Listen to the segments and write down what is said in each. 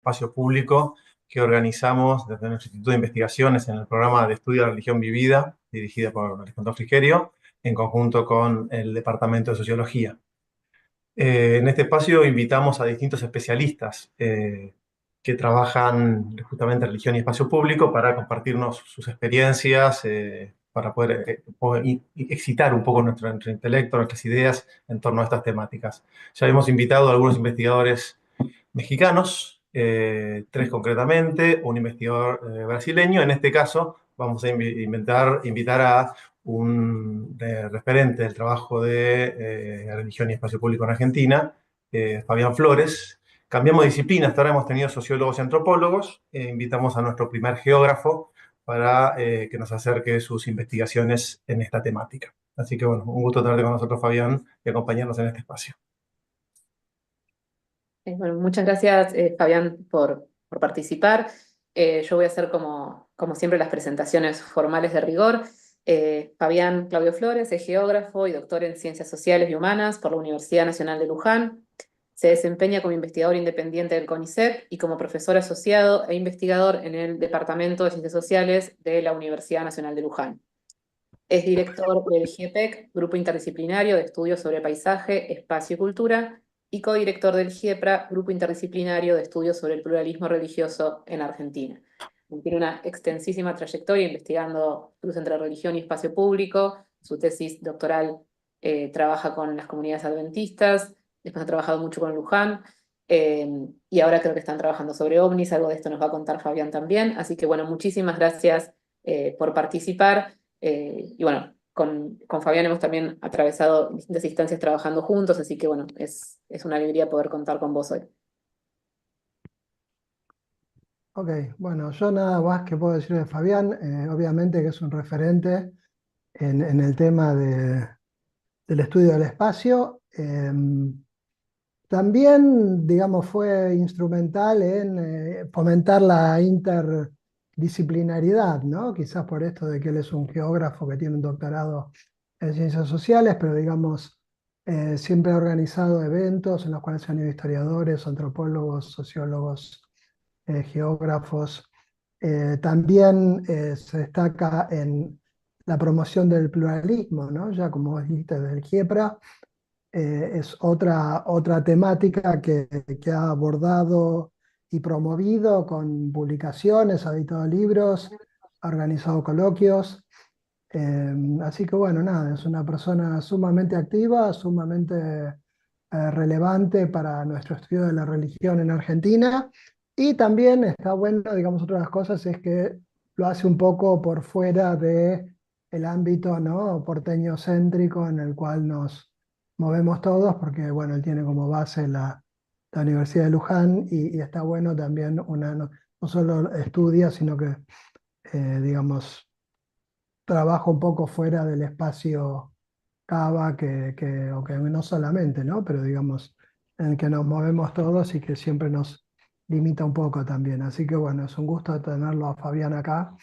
espacio público que organizamos desde nuestro Instituto de Investigaciones en el programa de estudio de la religión vivida, dirigida por Alejandro Frigerio, en conjunto con el Departamento de Sociología. En este espacio invitamos a distintos especialistas que trabajan justamente en religión y espacio público para compartirnos sus experiencias, para poder excitar un poco nuestro intelecto, nuestras ideas en torno a estas temáticas. Ya hemos invitado a algunos investigadores mexicanos, tres concretamente, un investigador brasileño. En este caso, vamos a invitar a un referente del trabajo de religión y espacio público en Argentina, Fabián Flores. Cambiamos de disciplina, hasta ahora hemos tenido sociólogos y antropólogos. Invitamos a nuestro primer geógrafo para que nos acerque sus investigaciones en esta temática. Así que bueno, un gusto tenerte con nosotros, Fabián, y acompañarnos en este espacio. Bueno, muchas gracias, Fabián, por participar. Yo voy a hacer, como siempre, las presentaciones formales de rigor. Fabián Claudio Flores es geógrafo y doctor en Ciencias Sociales y Humanas por la Universidad Nacional de Luján. Se desempeña como investigador independiente del CONICET y como profesor asociado e investigador en el Departamento de Ciencias Sociales de la Universidad Nacional de Luján. Es director del GIEPEC, Grupo Interdisciplinario de Estudios sobre Paisaje, Espacio y Cultura, y codirector del GIEPRA, Grupo Interdisciplinario de Estudios sobre el Pluralismo Religioso en Argentina. Tiene una extensísima trayectoria investigando cruz entre religión y espacio público. Su tesis doctoral trabaja con las comunidades adventistas, después ha trabajado mucho con Luján, y ahora creo que están trabajando sobre ovnis, algo de esto nos va a contar Fabián también. Así que bueno, muchísimas gracias por participar. Y bueno, con Fabián hemos también atravesado distintas instancias trabajando juntos, así que bueno, es una alegría poder contar con vos hoy. Ok, bueno, yo nada más que puedo decir de Fabián, obviamente que es un referente en el tema del estudio del espacio. También, digamos, fue instrumental en fomentar la interdisciplinaridad, ¿no? Quizás por esto de que él es un geógrafo que tiene un doctorado en ciencias sociales, pero digamos, siempre ha organizado eventos en los cuales se han ido historiadores, antropólogos, sociólogos, geógrafos. También se destaca en la promoción del pluralismo, ¿no? Ya como vos dijiste, del GIEPRA, es otra temática que ha abordado y promovido con publicaciones, ha editado libros, ha organizado coloquios. Así que bueno, nada, es una persona sumamente activa, sumamente relevante para nuestro estudio de la religión en Argentina. Y también está bueno, digamos, otra de las cosas es que lo hace un poco por fuera de el ámbito, ¿no?, porteño céntrico en el cual nos movemos todos, porque bueno, él tiene como base la Universidad de Luján y está bueno también, no solo estudia, sino que, digamos, trabaja un poco fuera del espacio Cava, o que no solamente, ¿no? Pero digamos, en el que nos movemos todos y que siempre nos limita un poco también. Así que bueno, es un gusto tenerlo a Fabián acá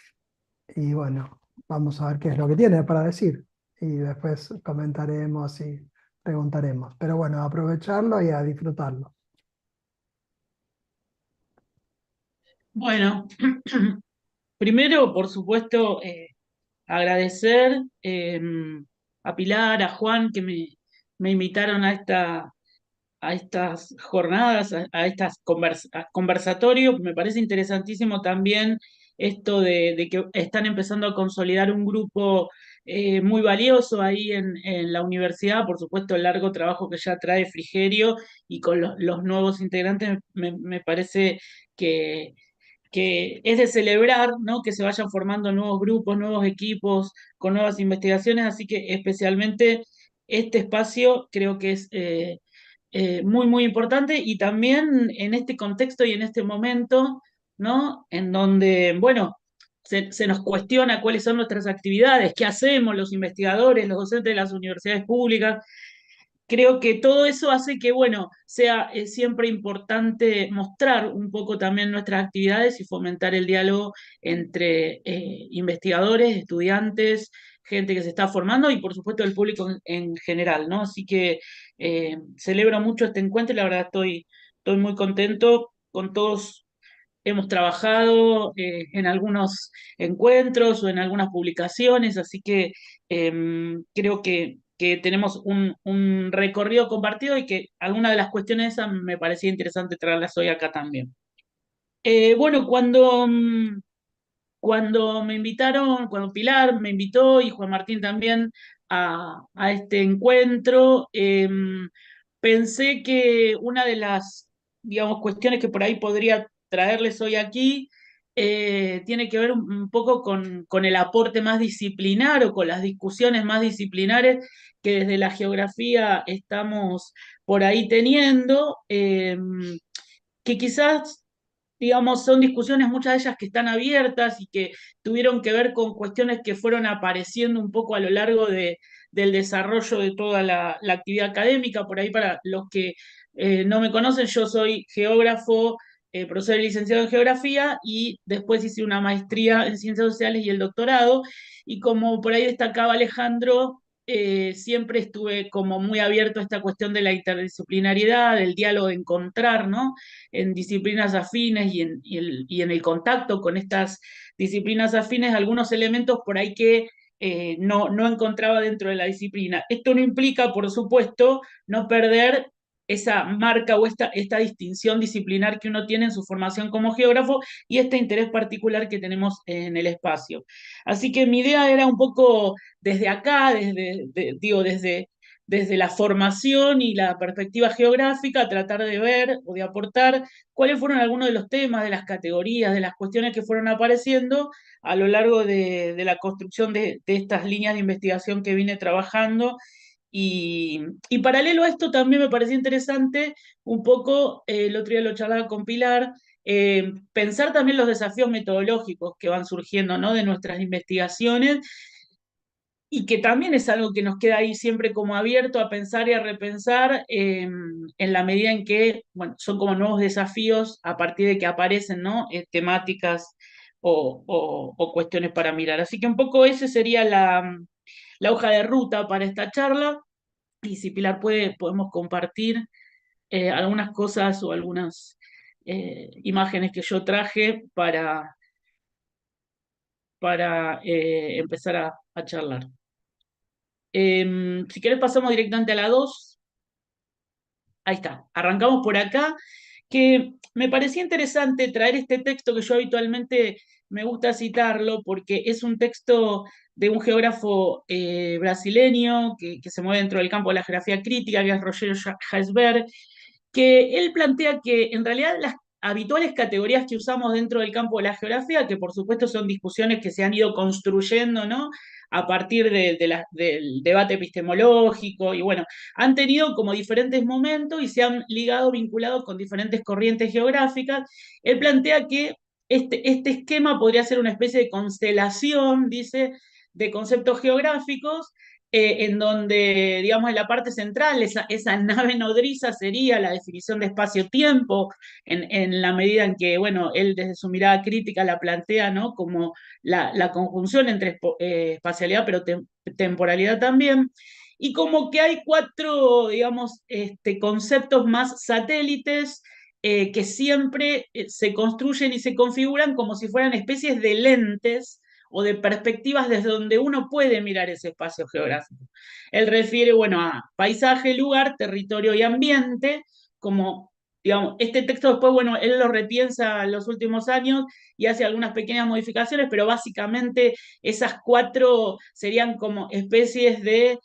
y bueno, vamos a ver qué es lo que tiene para decir y después comentaremos y preguntaremos. Pero bueno, a aprovecharlo y a disfrutarlo. Bueno, primero, por supuesto, agradecer a Pilar, a Juan, que me invitaron a estas jornadas, a estas conversatorios. Me parece interesantísimo también esto de que están empezando a consolidar un grupo muy valioso ahí en la universidad. Por supuesto, el largo trabajo que ya trae Frigerio y con los nuevos integrantes me parece que es de celebrar, ¿no?, que se vayan formando nuevos grupos, nuevos equipos, con nuevas investigaciones, así que especialmente este espacio creo que es muy, muy importante, y también en este contexto y en este momento, ¿no?, en donde, bueno, se nos cuestiona cuáles son nuestras actividades, qué hacemos los investigadores, los docentes de las universidades públicas. Creo que todo eso hace que, bueno, sea siempre importante mostrar un poco también nuestras actividades y fomentar el diálogo entre investigadores, estudiantes, gente que se está formando y, por supuesto, el público en general, ¿no? Así que celebro mucho este encuentro y la verdad estoy muy contento con todos hemos trabajado en algunos encuentros o en algunas publicaciones, así que creo que tenemos un recorrido compartido y que algunas de las cuestiones esas me parecía interesante traerlas hoy acá también. Bueno, cuando me invitaron, cuando Pilar me invitó y Juan Martín también a este encuentro, pensé que una de las, digamos, cuestiones que por ahí podría traerles hoy aquí tiene que ver un poco con el aporte más disciplinar o con las discusiones más disciplinares que desde la geografía estamos por ahí teniendo, que quizás digamos, son discusiones, muchas de ellas que están abiertas y que tuvieron que ver con cuestiones que fueron apareciendo un poco a lo largo del desarrollo de toda la actividad académica. Por ahí, para los que no me conocen, yo soy geógrafo, profesor y licenciado en geografía, y después hice una maestría en ciencias sociales y el doctorado. Y como por ahí destacaba Alejandro, siempre estuve como muy abierto a esta cuestión de la interdisciplinariedad, del diálogo, de encontrar, ¿no? En disciplinas afines y en el contacto con estas disciplinas afines algunos elementos por ahí que no encontraba dentro de la disciplina. Esto no implica, por supuesto, no perder esa marca o esta distinción disciplinar que uno tiene en su formación como geógrafo y este interés particular que tenemos en el espacio. Así que mi idea era un poco desde acá, desde la formación y la perspectiva geográfica, tratar de ver o de aportar cuáles fueron algunos de los temas, de las categorías, de las cuestiones que fueron apareciendo a lo largo de la construcción de estas líneas de investigación que vine trabajando. Y paralelo a esto también me parecía interesante un poco, el otro día lo charlaba con Pilar, pensar también los desafíos metodológicos que van surgiendo, ¿no? De nuestras investigaciones y que también es algo que nos queda ahí siempre como abierto a pensar y a repensar en la medida en que, bueno, son como nuevos desafíos a partir de que aparecen, ¿no? Temáticas o cuestiones para mirar. Así que un poco ese sería la hoja de ruta para esta charla. Y si Pilar puede, podemos compartir algunas cosas o algunas imágenes que yo traje para empezar a charlar. Si querés pasamos directamente a la 2. Ahí está, arrancamos por acá, que me parecía interesante traer este texto que yo habitualmente me gusta citarlo porque es un texto de un geógrafo brasileño que se mueve dentro del campo de la geografía crítica, que es Rogério Heisberg, que él plantea que en realidad las habituales categorías que usamos dentro del campo de la geografía, que por supuesto son discusiones que se han ido construyendo, ¿no? A partir del debate epistemológico y bueno, han tenido como diferentes momentos y se han ligado, vinculado con diferentes corrientes geográficas. Él plantea que este esquema podría ser una especie de constelación, dice, de conceptos geográficos en donde, digamos, en la parte central, esa nave nodriza sería la definición de espacio-tiempo, en la medida en que, bueno, él desde su mirada crítica la plantea, ¿no? Como la conjunción entre espacialidad pero temporalidad también, y como que hay cuatro, digamos, conceptos más satélites que siempre se construyen y se configuran como si fueran especies de lentes o de perspectivas desde donde uno puede mirar ese espacio geográfico. Él refiere, bueno, a paisaje, lugar, territorio y ambiente, como, digamos, este texto después, bueno, él lo repiensa en los últimos años y hace algunas pequeñas modificaciones, pero básicamente esas cuatro serían como especies de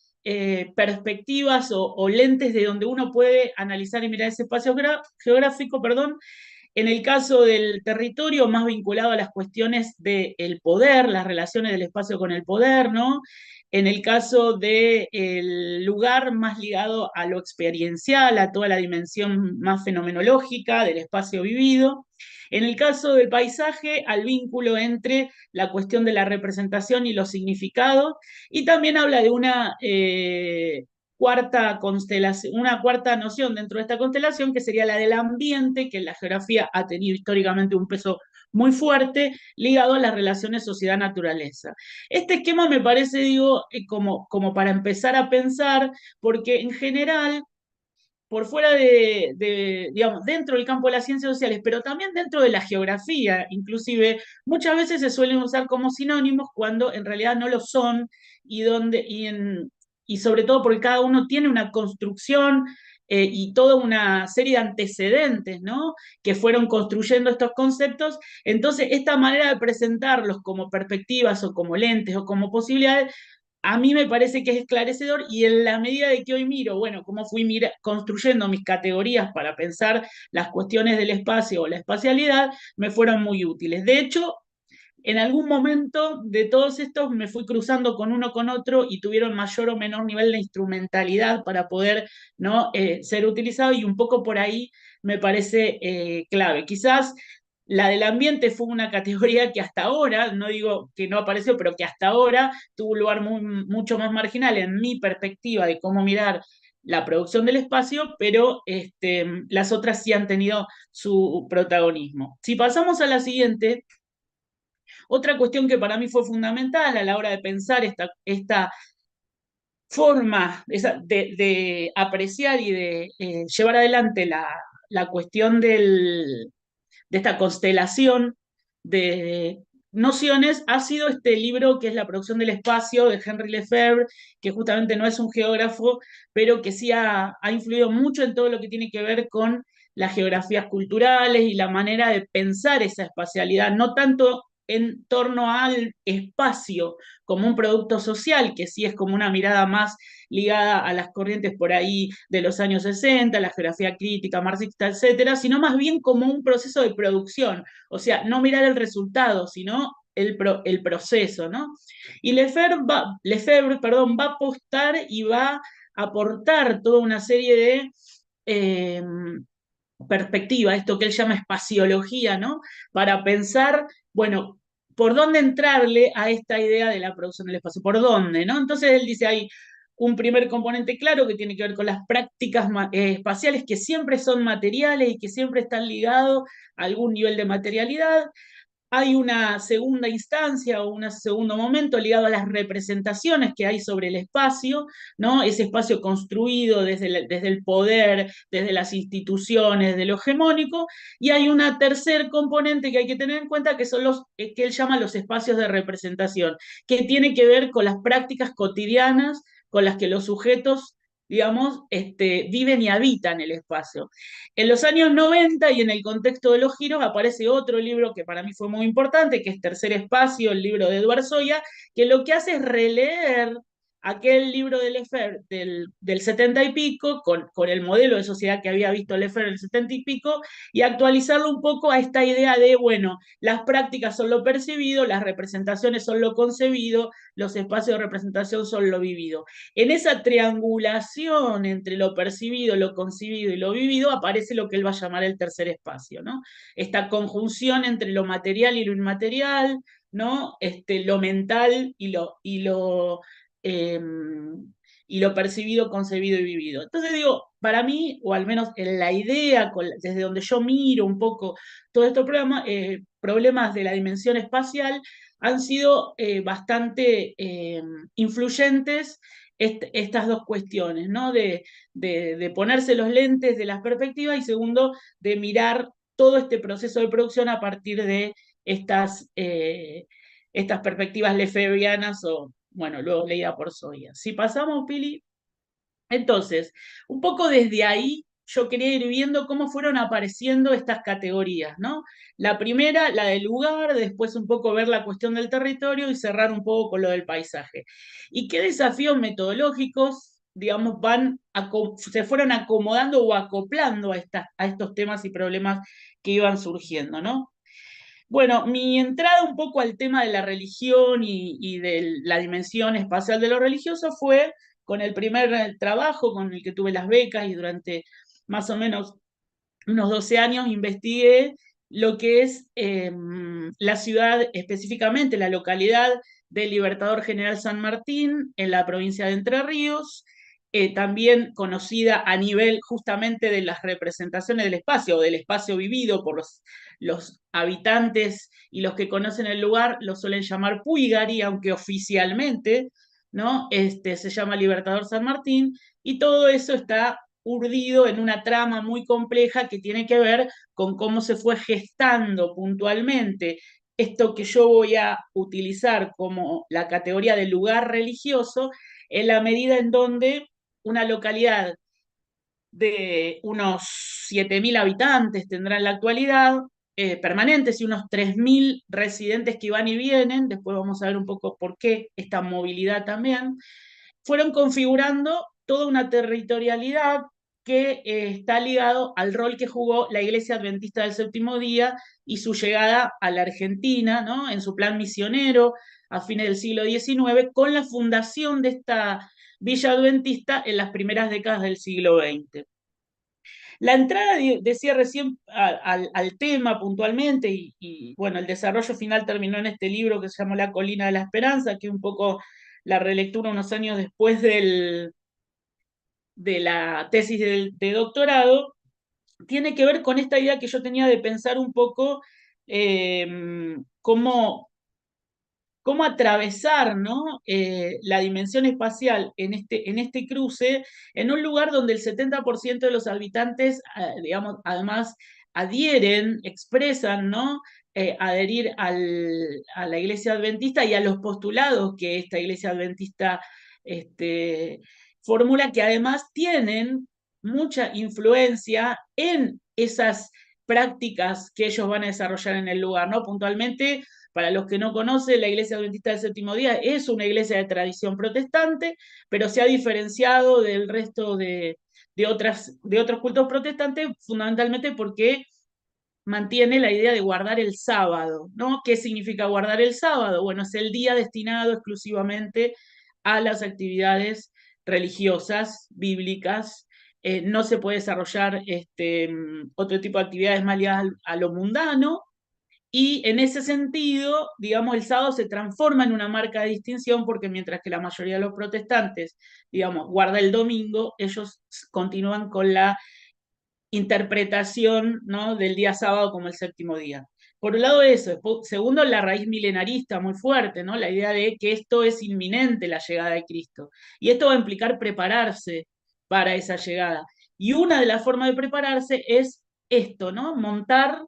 perspectivas o lentes de donde uno puede analizar y mirar ese espacio geográfico, perdón. En el caso del territorio, más vinculado a las cuestiones del poder, las relaciones del espacio con el poder, ¿no? En el caso del lugar, más ligado a lo experiencial, a toda la dimensión más fenomenológica del espacio vivido. En el caso del paisaje, al vínculo entre la cuestión de la representación y los significados, y también habla de una cuarta constelación, una cuarta noción dentro de esta constelación, que sería la del ambiente, que en la geografía ha tenido históricamente un peso muy fuerte, ligado a las relaciones sociedad-naturaleza. Este esquema me parece, digo, como para empezar a pensar, porque en general por fuera digamos, dentro del campo de las ciencias sociales, pero también dentro de la geografía, inclusive, muchas veces se suelen usar como sinónimos cuando en realidad no lo son, y sobre todo porque cada uno tiene una construcción y toda una serie de antecedentes, ¿no? Que fueron construyendo estos conceptos. Entonces, esta manera de presentarlos como perspectivas o como lentes o como posibilidades a mí me parece que es esclarecedor y en la medida de que hoy miro, bueno, cómo fui construyendo mis categorías para pensar las cuestiones del espacio o la espacialidad, me fueron muy útiles. De hecho, en algún momento de todos estos me fui cruzando con uno con otro y tuvieron mayor o menor nivel de instrumentalidad para poder, ¿no? Ser utilizado y un poco por ahí me parece clave. Quizás la del ambiente fue una categoría que hasta ahora, no digo que no apareció, pero que hasta ahora tuvo un lugar mucho más marginal en mi perspectiva de cómo mirar la producción del espacio, pero las otras sí han tenido su protagonismo. Si pasamos a la siguiente, otra cuestión que para mí fue fundamental a la hora de pensar esta forma de apreciar y de llevar adelante la cuestión de esta constelación de nociones ha sido este libro que es La producción del espacio de Henry Lefebvre, que justamente no es un geógrafo, pero que sí ha influido mucho en todo lo que tiene que ver con las geografías culturales y la manera de pensar esa espacialidad, no tanto en torno al espacio como un producto social, que sí es como una mirada más ligada a las corrientes por ahí de los años 60, la geografía crítica, marxista, etcétera, sino más bien como un proceso de producción, o sea, no mirar el resultado, sino el proceso, ¿no? Y Lefebvre, perdón, va a apostar y va a aportar toda una serie de perspectiva, esto que él llama espaciología, ¿no? Para pensar, bueno, por dónde entrarle a esta idea de la producción del espacio, por dónde, ¿no? Entonces él dice, hay un primer componente claro que tiene que ver con las prácticas espaciales que siempre son materiales y que siempre están ligados a algún nivel de materialidad. Hay una segunda instancia o un segundo momento ligado a las representaciones que hay sobre el espacio, ¿no? Ese espacio construido desde el poder, desde las instituciones, de lo hegemónico, y hay una tercer componente que hay que tener en cuenta que son los que él llama los espacios de representación, que tiene que ver con las prácticas cotidianas con las que los sujetos digamos, viven y habitan el espacio. En los años 90 y en el contexto de los giros aparece otro libro que para mí fue muy importante, que es Tercer Espacio, el libro de Eduard Soya, que lo que hace es releer aquel libro de Lefebvre del 70 y pico, con el modelo de sociedad que había visto Lefebvre en el 70 y pico, y actualizarlo un poco a esta idea de, bueno, las prácticas son lo percibido, las representaciones son lo concebido, los espacios de representación son lo vivido. En esa triangulación entre lo percibido, lo concebido y lo vivido aparece lo que él va a llamar el tercer espacio, ¿no? Esta conjunción entre lo material y lo inmaterial, ¿no? Lo mental eh, y lo percibido, concebido y vivido. Entonces digo, para mí, o al menos en la idea, desde donde yo miro un poco todos estos problemas de la dimensión espacial, han sido bastante influyentes estas dos cuestiones, ¿no? De ponerse los lentes de las perspectivas y segundo, de mirar todo este proceso de producción a partir de estas perspectivas lefebvrianas o, bueno, luego leída por Soya. Si pasamos, Pili, entonces, un poco desde ahí yo quería ir viendo cómo fueron apareciendo estas categorías, ¿no? La primera, la del lugar, después un poco ver la cuestión del territorio y cerrar un poco con lo del paisaje. ¿Y qué desafíos metodológicos, digamos, se fueron acomodando o acoplando a estos temas y problemas que iban surgiendo, ¿no? Bueno, mi entrada un poco al tema de la religión y de la dimensión espacial de lo religioso fue con el primer trabajo con el que tuve las becas y durante más o menos unos 12 años investigué lo que es la ciudad, específicamente la localidad del Libertador General San Martín en la provincia de Entre Ríos, también conocida a nivel justamente de las representaciones del espacio o del espacio vivido por los habitantes y los que conocen el lugar lo suelen llamar Puigari, aunque oficialmente, ¿no? Se llama Libertador San Martín, y todo eso está urdido en una trama muy compleja que tiene que ver con cómo se fue gestando puntualmente esto que yo voy a utilizar como la categoría de lugar religioso, en la medida en donde una localidad de unos 7.000 habitantes tendrá en la actualidad, permanentes, y unos 3.000 residentes que van y vienen, después vamos a ver un poco por qué esta movilidad también, fueron configurando toda una territorialidad que está ligado al rol que jugó la Iglesia Adventista del Séptimo Día y su llegada a la Argentina, ¿no? En su plan misionero a fines del siglo XIX, con la fundación de esta Villa Adventista en las primeras décadas del siglo XX. La entrada, decía recién, al tema puntualmente, bueno, el desarrollo final terminó en este libro que se llamó La Colina de la Esperanza, que es un poco la relectura unos años después de la tesis de doctorado, tiene que ver con esta idea que yo tenía de pensar un poco cómo atravesar, ¿no? La dimensión espacial en este cruce, en un lugar donde el 70% de los habitantes, digamos, además adhieren, expresan, ¿no? Adherir a la Iglesia Adventista y a los postulados que esta Iglesia Adventista formula, que además tienen mucha influencia en esas prácticas que ellos van a desarrollar en el lugar, ¿no? Puntualmente, para los que no conocen, la Iglesia Adventista del Séptimo Día es una iglesia de tradición protestante, pero se ha diferenciado del resto de otros cultos protestantes, fundamentalmente porque mantiene la idea de guardar el sábado, ¿no? ¿Qué significa guardar el sábado? Bueno, es el día destinado exclusivamente a las actividades religiosas, bíblicas. No se puede desarrollar otro tipo de actividades más ligadas a lo mundano, y en ese sentido, digamos, el sábado se transforma en una marca de distinción, porque mientras que la mayoría de los protestantes, digamos, guarda el domingo, ellos continúan con la interpretación, ¿no?, del día sábado como el séptimo día. Por un lado eso. Segundo, la raíz milenarista muy fuerte, ¿no? La idea de que esto es inminente, la llegada de Cristo. Y esto va a implicar prepararse para esa llegada. Y una de las formas de prepararse es esto, ¿no? Montar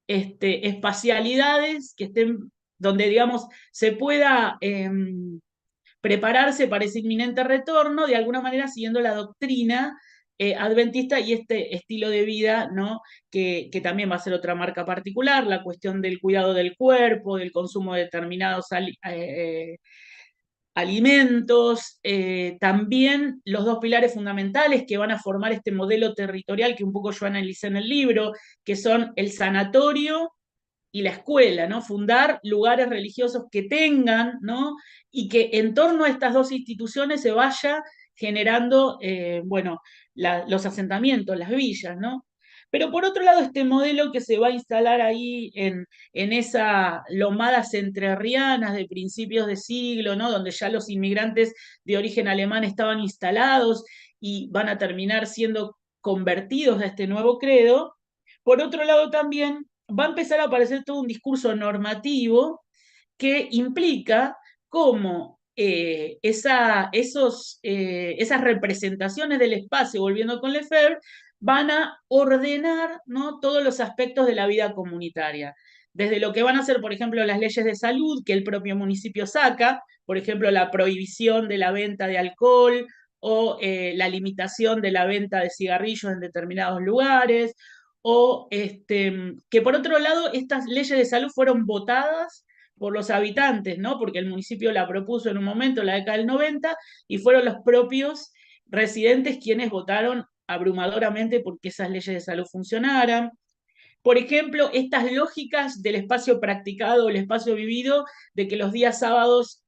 espacialidades que estén, donde, digamos, se pueda prepararse para ese inminente retorno, de alguna manera siguiendo la doctrina adventista y este estilo de vida, ¿no? Que también va a ser otra marca particular, la cuestión del cuidado del cuerpo, del consumo de determinados alimentos, también los dos pilares fundamentales que van a formar este modelo territorial que un poco yo analicé en el libro, que son el sanatorio y la escuela, ¿no? Fundar lugares religiosos que tengan, ¿no? Y que en torno a estas dos instituciones se vaya generando, bueno, los asentamientos, las villas, ¿no? Pero por otro lado, este modelo que se va a instalar ahí en esas lomadas entrerrianas de principios de siglo, ¿no? Donde ya los inmigrantes de origen alemán estaban instalados y van a terminar siendo convertidos a este nuevo credo. Por otro lado, también va a empezar a aparecer todo un discurso normativo que implica cómo esas representaciones del espacio, volviendo con Lefebvre, van a ordenar, ¿no?, todos los aspectos de la vida comunitaria. Desde lo que van a ser, por ejemplo, las leyes de salud que el propio municipio saca, por ejemplo, la prohibición de la venta de alcohol o la limitación de la venta de cigarrillos en determinados lugares, o que por otro lado estas leyes de salud fueron votadas por los habitantes, ¿no? Porque el municipio la propuso en un momento, en la década del 90, y fueron los propios residentes quienes votaron abrumadoramente porque esas leyes de salud funcionaran. Por ejemplo, estas lógicas del espacio practicado, el espacio vivido, de que los días sábados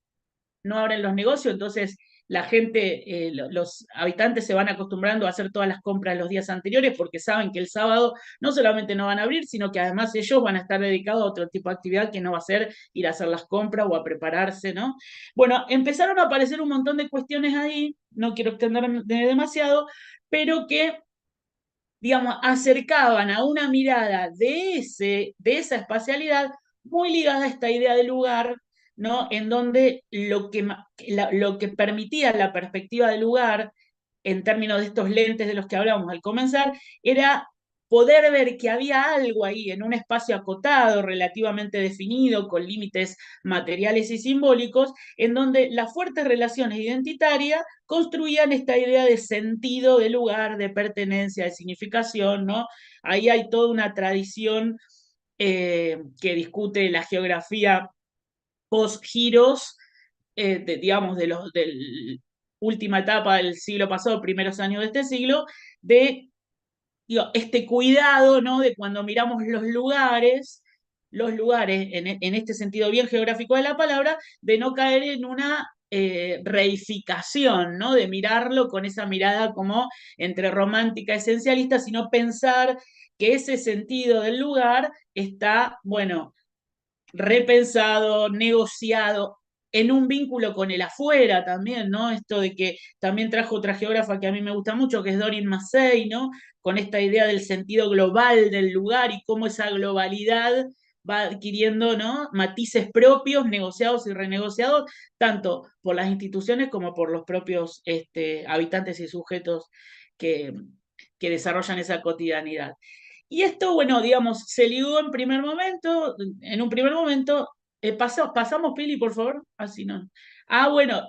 no abren los negocios, entonces la gente, los habitantes se van acostumbrando a hacer todas las compras los días anteriores porque saben que el sábado no solamente no van a abrir, sino que además ellos van a estar dedicados a otro tipo de actividad que no va a ser ir a hacer las compras o a prepararse, ¿no? Bueno, empezaron a aparecer un montón de cuestiones ahí, no quiero extenderme demasiado, pero que, digamos, acercaban a una mirada de esa espacialidad muy ligada a esta idea de lugar, ¿no? En donde lo que permitía la perspectiva del lugar en términos de estos lentes de los que hablábamos al comenzar, era poder ver que había algo ahí en un espacio acotado, relativamente definido, con límites materiales y simbólicos, en donde las fuertes relaciones identitarias construían esta idea de sentido, de lugar, de pertenencia, de significación, ¿no? Ahí hay toda una tradición que discute la geografía post-giros, digamos, de última etapa del siglo pasado, primeros años de este siglo, de este cuidado, ¿no? De cuando miramos los lugares en este sentido bien geográfico de la palabra, de no caer en una reificación, ¿no? De mirarlo con esa mirada como entre romántica y esencialista, sino pensar que ese sentido del lugar está, bueno, repensado, negociado, en un vínculo con el afuera también, ¿no? Esto de que también trajo otra geógrafa que a mí me gusta mucho, que es Doreen Massey, ¿no? Con esta idea del sentido global del lugar y cómo esa globalidad va adquiriendo, ¿no? Matices propios, negociados y renegociados, tanto por las instituciones como por los propios habitantes y sujetos que, que desarrollan esa cotidianidad. Y esto, bueno, digamos, se ligó en un primer momento, pasamos, Pili, por favor, así no. Bueno,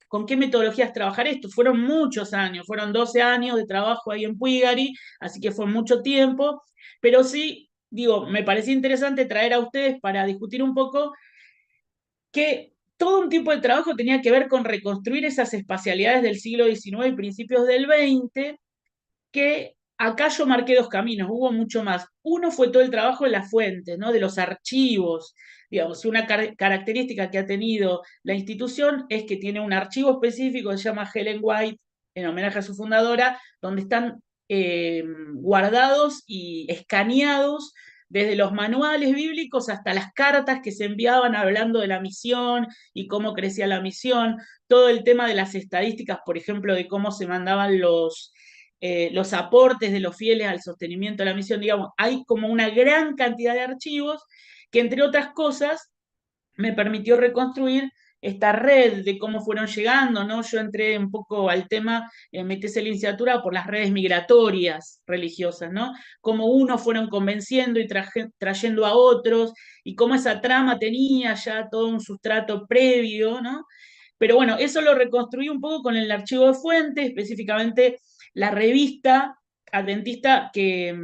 ¿con qué metodologías trabajar esto? Fueron muchos años, fueron 12 años de trabajo ahí en Puigari, así que fue mucho tiempo, pero sí, digo, me parecía interesante traer a ustedes para discutir un poco que todo un tipo de trabajo tenía que ver con reconstruir esas espacialidades del siglo XIX y principios del XX, que acá yo marqué dos caminos, hubo mucho más. Uno fue todo el trabajo de las fuentes, ¿no? De los archivos. Digamos, una característica que ha tenido la institución es que tiene un archivo específico que se llama Helen White, en homenaje a su fundadora, donde están guardados y escaneados desde los manuales bíblicos hasta las cartas que se enviaban hablando de la misión y cómo crecía la misión, todo el tema de las estadísticas, por ejemplo, de cómo se mandaban los aportes de los fieles al sostenimiento de la misión, digamos, hay como una gran cantidad de archivos que, entre otras cosas, me permitió reconstruir esta red de cómo fueron llegando, ¿no? Yo entré un poco al tema, me hice licenciatura por las redes migratorias religiosas, ¿no? Cómo unos fueron convenciendo y trayendo a otros, y cómo esa trama tenía ya todo un sustrato previo, ¿no? Pero bueno, eso lo reconstruí un poco con el archivo de fuentes, específicamente la revista adventista que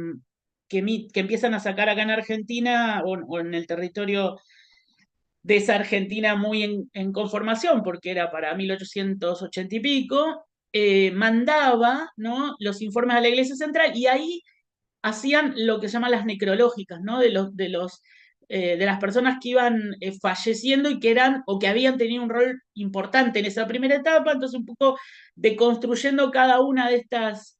empiezan a sacar acá en Argentina o en el territorio de esa Argentina muy en conformación, porque era para 1880 y pico, mandaba, ¿no? Los informes a la Iglesia Central y ahí hacían lo que se llaman las necrológicas, ¿no? De las personas que iban falleciendo y que eran o que habían tenido un rol importante en esa primera etapa, entonces un poco deconstruyendo cada una de estas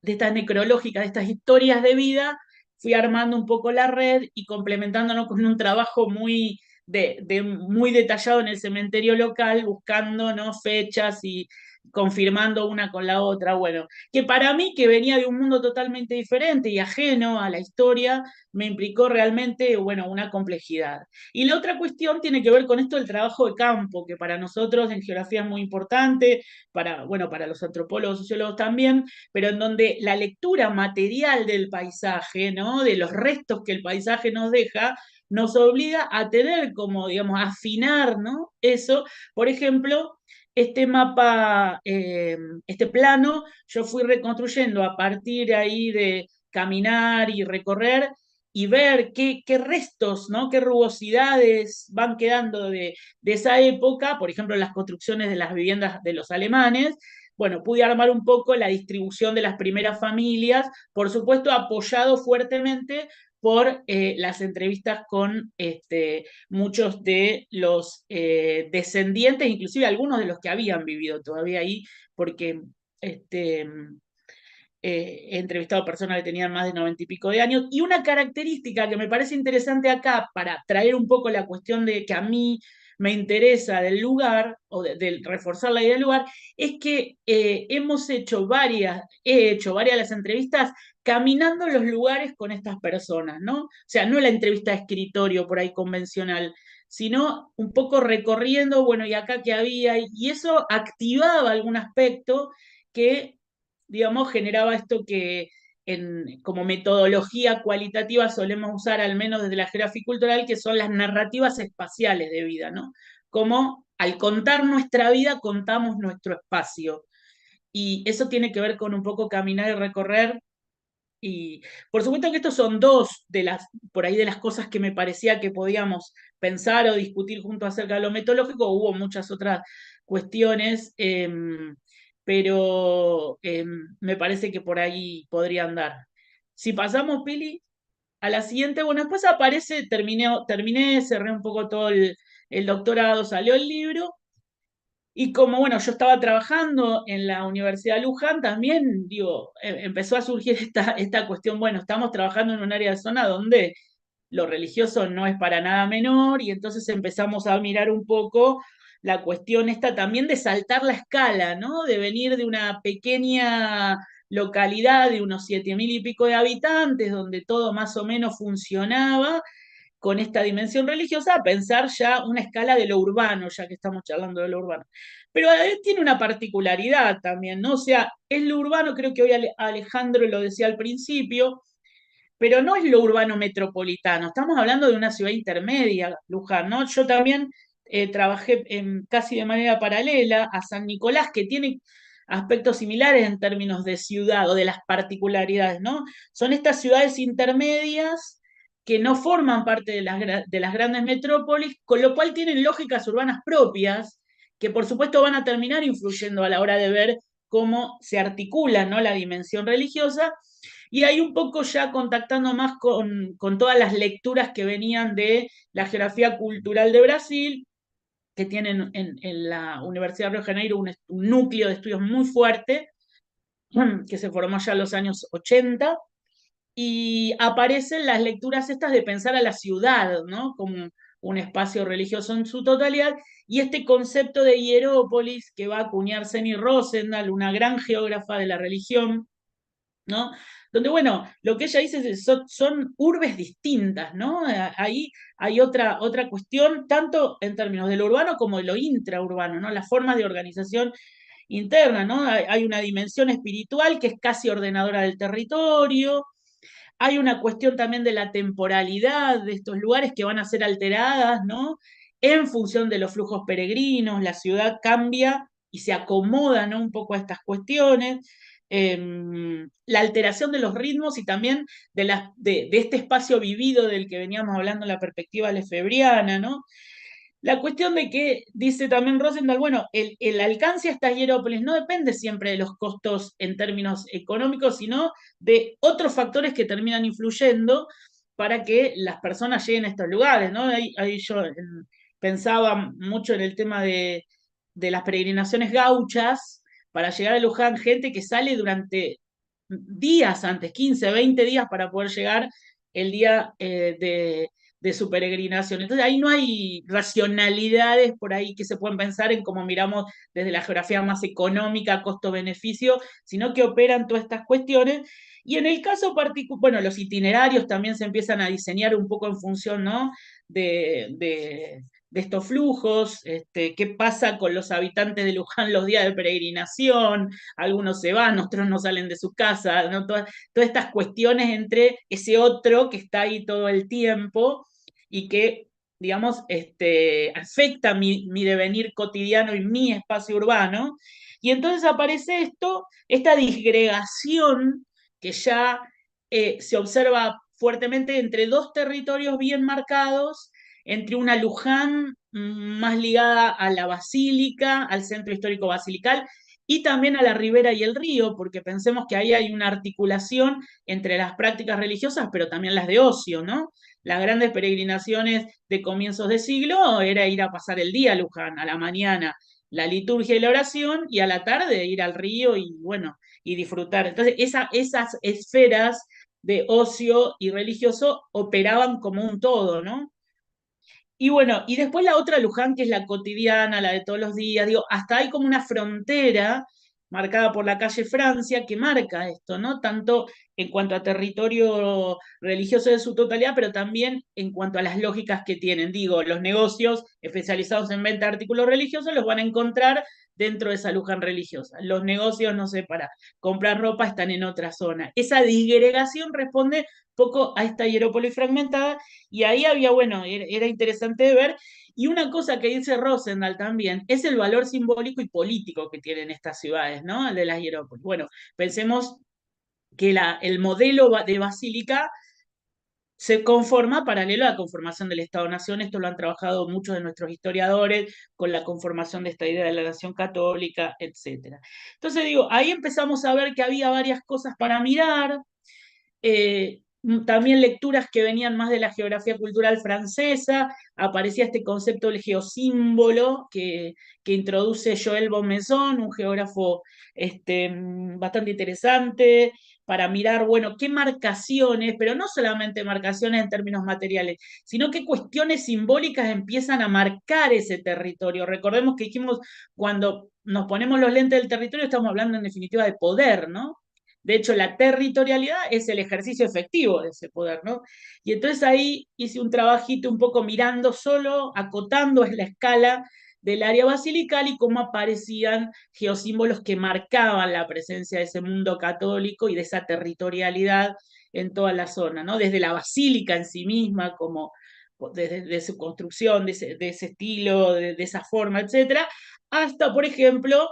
necrológicas, de estas historias de vida, fui armando un poco la red y complementándolo con un trabajo muy detallado en el cementerio local, buscando, ¿no? Fechas y confirmando una con la otra. Bueno, que para mí, que venía de un mundo totalmente diferente y ajeno a la historia, me implicó realmente, bueno, una complejidad. Y la otra cuestión tiene que ver con esto del trabajo de campo, que para nosotros en geografía es muy importante, bueno, para los antropólogos, sociólogos también, pero en donde la lectura material del paisaje, ¿no? De los restos que el paisaje nos deja, nos obliga a tener como, digamos, afinar, ¿no? Eso, por ejemplo, este mapa, este plano, yo fui reconstruyendo a partir ahí de caminar y recorrer y ver qué restos, ¿no? Qué rugosidades van quedando de esa época, por ejemplo, las construcciones de las viviendas de los alemanes. Bueno, pude armar un poco la distribución de las primeras familias, por supuesto apoyado fuertemente por las entrevistas con muchos de los descendientes, inclusive algunos de los que habían vivido todavía ahí, porque he entrevistado personas que tenían más de 90 y pico de años, y una característica que me parece interesante acá para traer un poco la cuestión de que a mí me interesa del lugar, o de reforzar la idea del lugar, es que he hecho varias de las entrevistas caminando los lugares con estas personas, ¿no? O sea, no la entrevista de escritorio por ahí convencional, sino un poco recorriendo, bueno, y acá qué había, y eso activaba algún aspecto que, digamos, generaba esto que como metodología cualitativa solemos usar, al menos desde la geografía cultural, que son las narrativas espaciales de vida, ¿no? Como al contar nuestra vida contamos nuestro espacio. Y eso tiene que ver con un poco caminar y recorrer. Y por supuesto que estos son dos de las, por ahí de las cosas que me parecía que podíamos pensar o discutir junto acerca de lo metodológico. Hubo muchas otras cuestiones, pero me parece que por ahí podría andar. Si pasamos, Pili, a la siguiente, bueno, después aparece, terminé, cerré un poco todo el doctorado, salió el libro, y como, bueno, yo estaba trabajando en la Universidad de Luján, también, digo, empezó a surgir esta cuestión, bueno, estamos trabajando en un área de zona donde lo religioso no es para nada menor, y entonces empezamos a mirar un poco la cuestión esta también de saltar la escala, ¿no? De venir de una pequeña localidad de unos 7.000 y pico de habitantes, donde todo más o menos funcionaba, con esta dimensión religiosa, a pensar ya una escala de lo urbano, ya que estamos charlando de lo urbano. Pero tiene una particularidad también, ¿no? O sea, es lo urbano, creo que hoy Alejandro lo decía al principio, pero no es lo urbano metropolitano, estamos hablando de una ciudad intermedia, Luján, ¿no? Yo también trabajé casi de manera paralela a San Nicolás, que tiene aspectos similares en términos de ciudad o de las particularidades, ¿no? Son estas ciudades intermedias que no forman parte de las grandes metrópolis, con lo cual tienen lógicas urbanas propias, que por supuesto van a terminar influyendo a la hora de ver cómo se articula, ¿no?, la dimensión religiosa. Y ahí un poco ya contactando más con todas las lecturas que venían de la geografía cultural de Brasil, que tienen en la Universidad de Río de Janeiro un núcleo de estudios muy fuerte, que se formó ya en los años 80, y aparecen las lecturas estas de pensar a la ciudad, ¿no?, como un espacio religioso en su totalidad, y este concepto de hierópolis que va a acuñar Seni Rosendahl, una gran geógrafa de la religión, ¿no? Donde, bueno, lo que ella dice es son urbes distintas, ¿no? Ahí hay otra cuestión, tanto en términos de lo urbano como de lo intraurbano, ¿no? Las formas de organización interna, ¿no? Hay una dimensión espiritual que es casi ordenadora del territorio. Hay una cuestión también de la temporalidad de estos lugares que van a ser alteradas, ¿no?, en función de los flujos peregrinos. La ciudad cambia y se acomoda, ¿no?, un poco a estas cuestiones. La alteración de los ritmos y también de este espacio vivido del que veníamos hablando en la perspectiva lefebriana, ¿no? La cuestión de que, dice también Rosendahl, bueno, el alcance a estas hierópolis no depende siempre de los costos en términos económicos, sino de otros factores que terminan influyendo para que las personas lleguen a estos lugares, ¿no? Ahí yo pensaba mucho en el tema de las peregrinaciones gauchas para llegar a Luján, gente que sale durante días antes, 15, 20 días para poder llegar el día de su peregrinación. Entonces ahí no hay racionalidades por ahí que se pueden pensar en cómo miramos desde la geografía más económica, costo-beneficio, sino que operan todas estas cuestiones. Y en el caso particular, bueno, los itinerarios también se empiezan a diseñar un poco en función, ¿no?, de estos flujos, qué pasa con los habitantes de Luján los días de peregrinación, algunos se van, otros no salen de su casa, ¿no? Todas estas cuestiones entre ese otro que está ahí todo el tiempo y que, digamos, afecta mi devenir cotidiano y mi espacio urbano. Y entonces aparece esta disgregación que ya se observa fuertemente entre dos territorios bien marcados, entre una Luján más ligada a la basílica, al centro histórico basilical, y también a la ribera y el río, porque pensemos que ahí hay una articulación entre las prácticas religiosas, pero también las de ocio, ¿no? Las grandes peregrinaciones de comienzos de siglo era ir a pasar el día a Luján, a la mañana la liturgia y la oración, y a la tarde ir al río y, bueno, y disfrutar. Entonces, esas esferas de ocio y religioso operaban como un todo, ¿no? Y bueno, y después la otra Luján, que es la cotidiana, la de todos los días, digo, hasta hay como una frontera marcada por la calle Francia que marca esto, ¿no? Tanto en cuanto a territorio religioso de su totalidad, pero también en cuanto a las lógicas que tienen. Digo, los negocios especializados en venta de artículos religiosos los van a encontrar dentro de esa Luján religiosa. Los negocios, no sé, para comprar ropa están en otra zona. Esa disgregación responde poco a esta hierópolis fragmentada y ahí había, bueno, era interesante de ver. Y una cosa que dice Rosendahl también es el valor simbólico y político que tienen estas ciudades, ¿no? El de las hierópolis. Bueno, pensemos que el modelo de basílica se conforma paralelo a la conformación del Estado-Nación. Esto lo han trabajado muchos de nuestros historiadores con la conformación de esta idea de la nación católica, etc. Entonces digo, ahí empezamos a ver que había varias cosas para mirar, también lecturas que venían más de la geografía cultural francesa, aparecía este concepto del geosímbolo que introduce Joël Bonmaison, un geógrafo bastante interesante, para mirar, bueno, qué marcaciones, pero no solamente marcaciones en términos materiales, sino qué cuestiones simbólicas empiezan a marcar ese territorio. Recordemos que dijimos, cuando nos ponemos los lentes del territorio, estamos hablando en definitiva de poder, ¿no? De hecho, la territorialidad es el ejercicio efectivo de ese poder, ¿no? Y entonces ahí hice un trabajito un poco mirando solo, acotando la escala del área basilical y cómo aparecían geosímbolos que marcaban la presencia de ese mundo católico y de esa territorialidad en toda la zona, ¿no? Desde la basílica en sí misma, como desde su construcción, de ese estilo, de esa forma, etcétera, hasta, por ejemplo,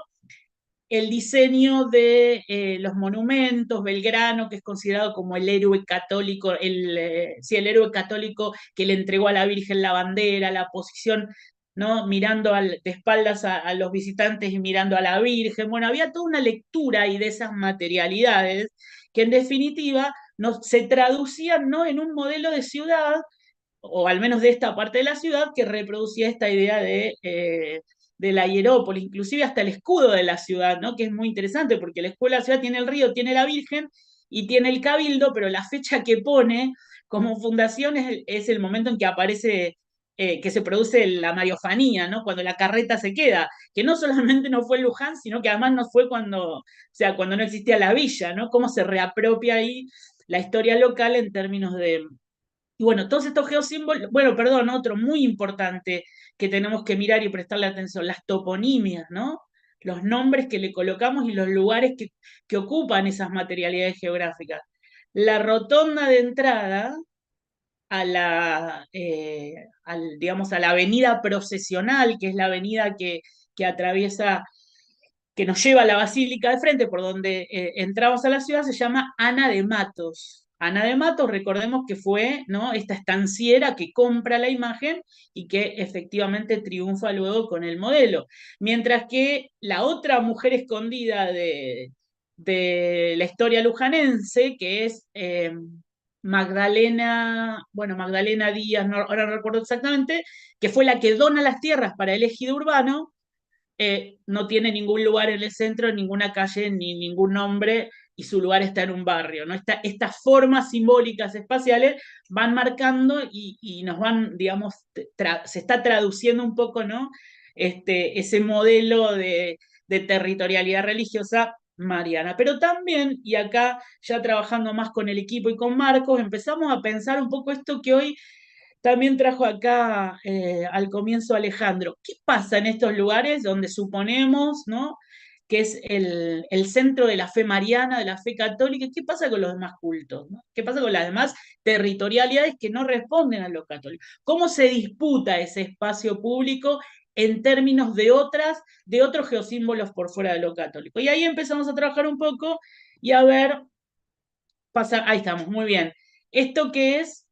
el diseño de los monumentos, Belgrano, que es considerado como el héroe católico, sí, el héroe católico que le entregó a la Virgen la bandera, la posición, ¿no? Mirando de espaldas a los visitantes y mirando a la Virgen. Bueno, había toda una lectura ahí de esas materialidades que en definitiva se traducían, ¿no?, en un modelo de ciudad, o al menos de esta parte de la ciudad, que reproducía esta idea de la hierópolis, inclusive hasta el escudo de la ciudad, ¿no? Que es muy interesante, porque el escudo de la ciudad tiene el río, tiene la Virgen y tiene el cabildo, pero la fecha que pone como fundación es el momento en que aparece, que se produce la mariofanía, ¿no? Cuando la carreta se queda, que no solamente no fue en Luján, sino que además no fue cuando, o sea, cuando no existía la villa, ¿no? Cómo se reapropia ahí la historia local en términos de... Y bueno, todos estos geosímbolos, bueno, perdón, otro muy importante que tenemos que mirar y prestarle atención, las toponimias, ¿no? Los nombres que le colocamos y los lugares que ocupan esas materialidades geográficas. La rotonda de entrada a digamos, a la avenida procesional, que es la avenida que atraviesa, que nos lleva a la Basílica de frente, por donde entramos a la ciudad, se llama Ana de Matos. Ana de Matos, recordemos que fue, ¿no?, esta estanciera que compra la imagen y que efectivamente triunfa luego con el modelo. Mientras que la otra mujer escondida de la historia lujanense, que es Magdalena, bueno, Magdalena Díaz, ahora no recuerdo exactamente, que fue la que dona las tierras para el ejido urbano, no tiene ningún lugar en el centro, ninguna calle, ni ningún nombre, y su lugar está en un barrio, ¿no? Estas formas simbólicas espaciales van marcando y nos van, digamos, se está traduciendo un poco, ¿no?, ese modelo de territorialidad religiosa mariana. Pero también, y acá ya trabajando más con el equipo y con Marcos, empezamos a pensar un poco esto que hoy también trajo acá al comienzo Alejandro. ¿Qué pasa en estos lugares donde suponemos, ¿no?, que es el centro de la fe mariana, de la fe católica? ¿Qué pasa con los demás cultos, ¿no? ¿Qué pasa con las demás territorialidades que no responden a lo católico? ¿Cómo se disputa ese espacio público en términos de otros geosímbolos por fuera de lo católico? Y ahí empezamos a trabajar un poco y a ver, ahí estamos, muy bien. ¿Esto qué es?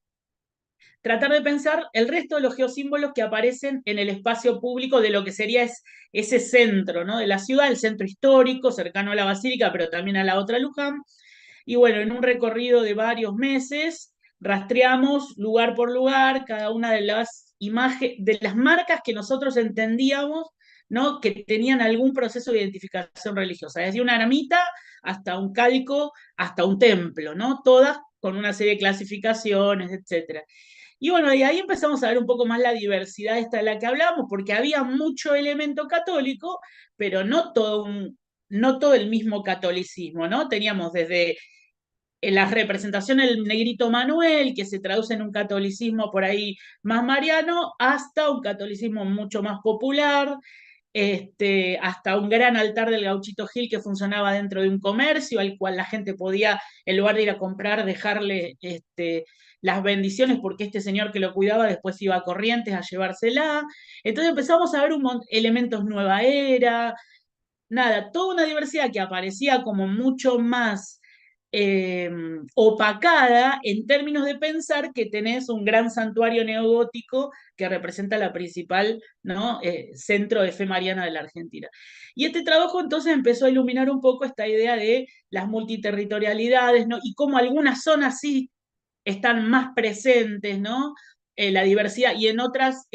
Tratar de pensar el resto de los geosímbolos que aparecen en el espacio público de lo que sería ese centro, ¿no?, de la ciudad, el centro histórico, cercano a la Basílica, pero también a la otra Luján. Y bueno, en un recorrido de varios meses, rastreamos lugar por lugar cada una de las imágenes, de las marcas que nosotros entendíamos, ¿no?, que tenían algún proceso de identificación religiosa, desde una ermita hasta un calco, hasta un templo, ¿no?, todas con una serie de clasificaciones, etc. Y bueno, y ahí empezamos a ver un poco más la diversidad esta de la que hablamos, porque había mucho elemento católico, pero no todo el mismo catolicismo, ¿no? Teníamos desde en la representación el negrito Manuel, que se traduce en un catolicismo por ahí más mariano, hasta un catolicismo mucho más popular, hasta un gran altar del Gauchito Gil que funcionaba dentro de un comercio, al cual la gente podía, en lugar de ir a comprar, dejarle las bendiciones, porque este señor que lo cuidaba después iba a Corrientes a llevársela. Entonces empezamos a ver elementos nueva era, nada, toda una diversidad que aparecía como mucho más opacada en términos de pensar que tenés un gran santuario neogótico que representa la principal, ¿no? Centro de fe mariana de la Argentina. Y este trabajo entonces empezó a iluminar un poco esta idea de las multiterritorialidades, ¿no? Y cómo algunas zonas sí están más presentes, ¿no? La diversidad, y en otras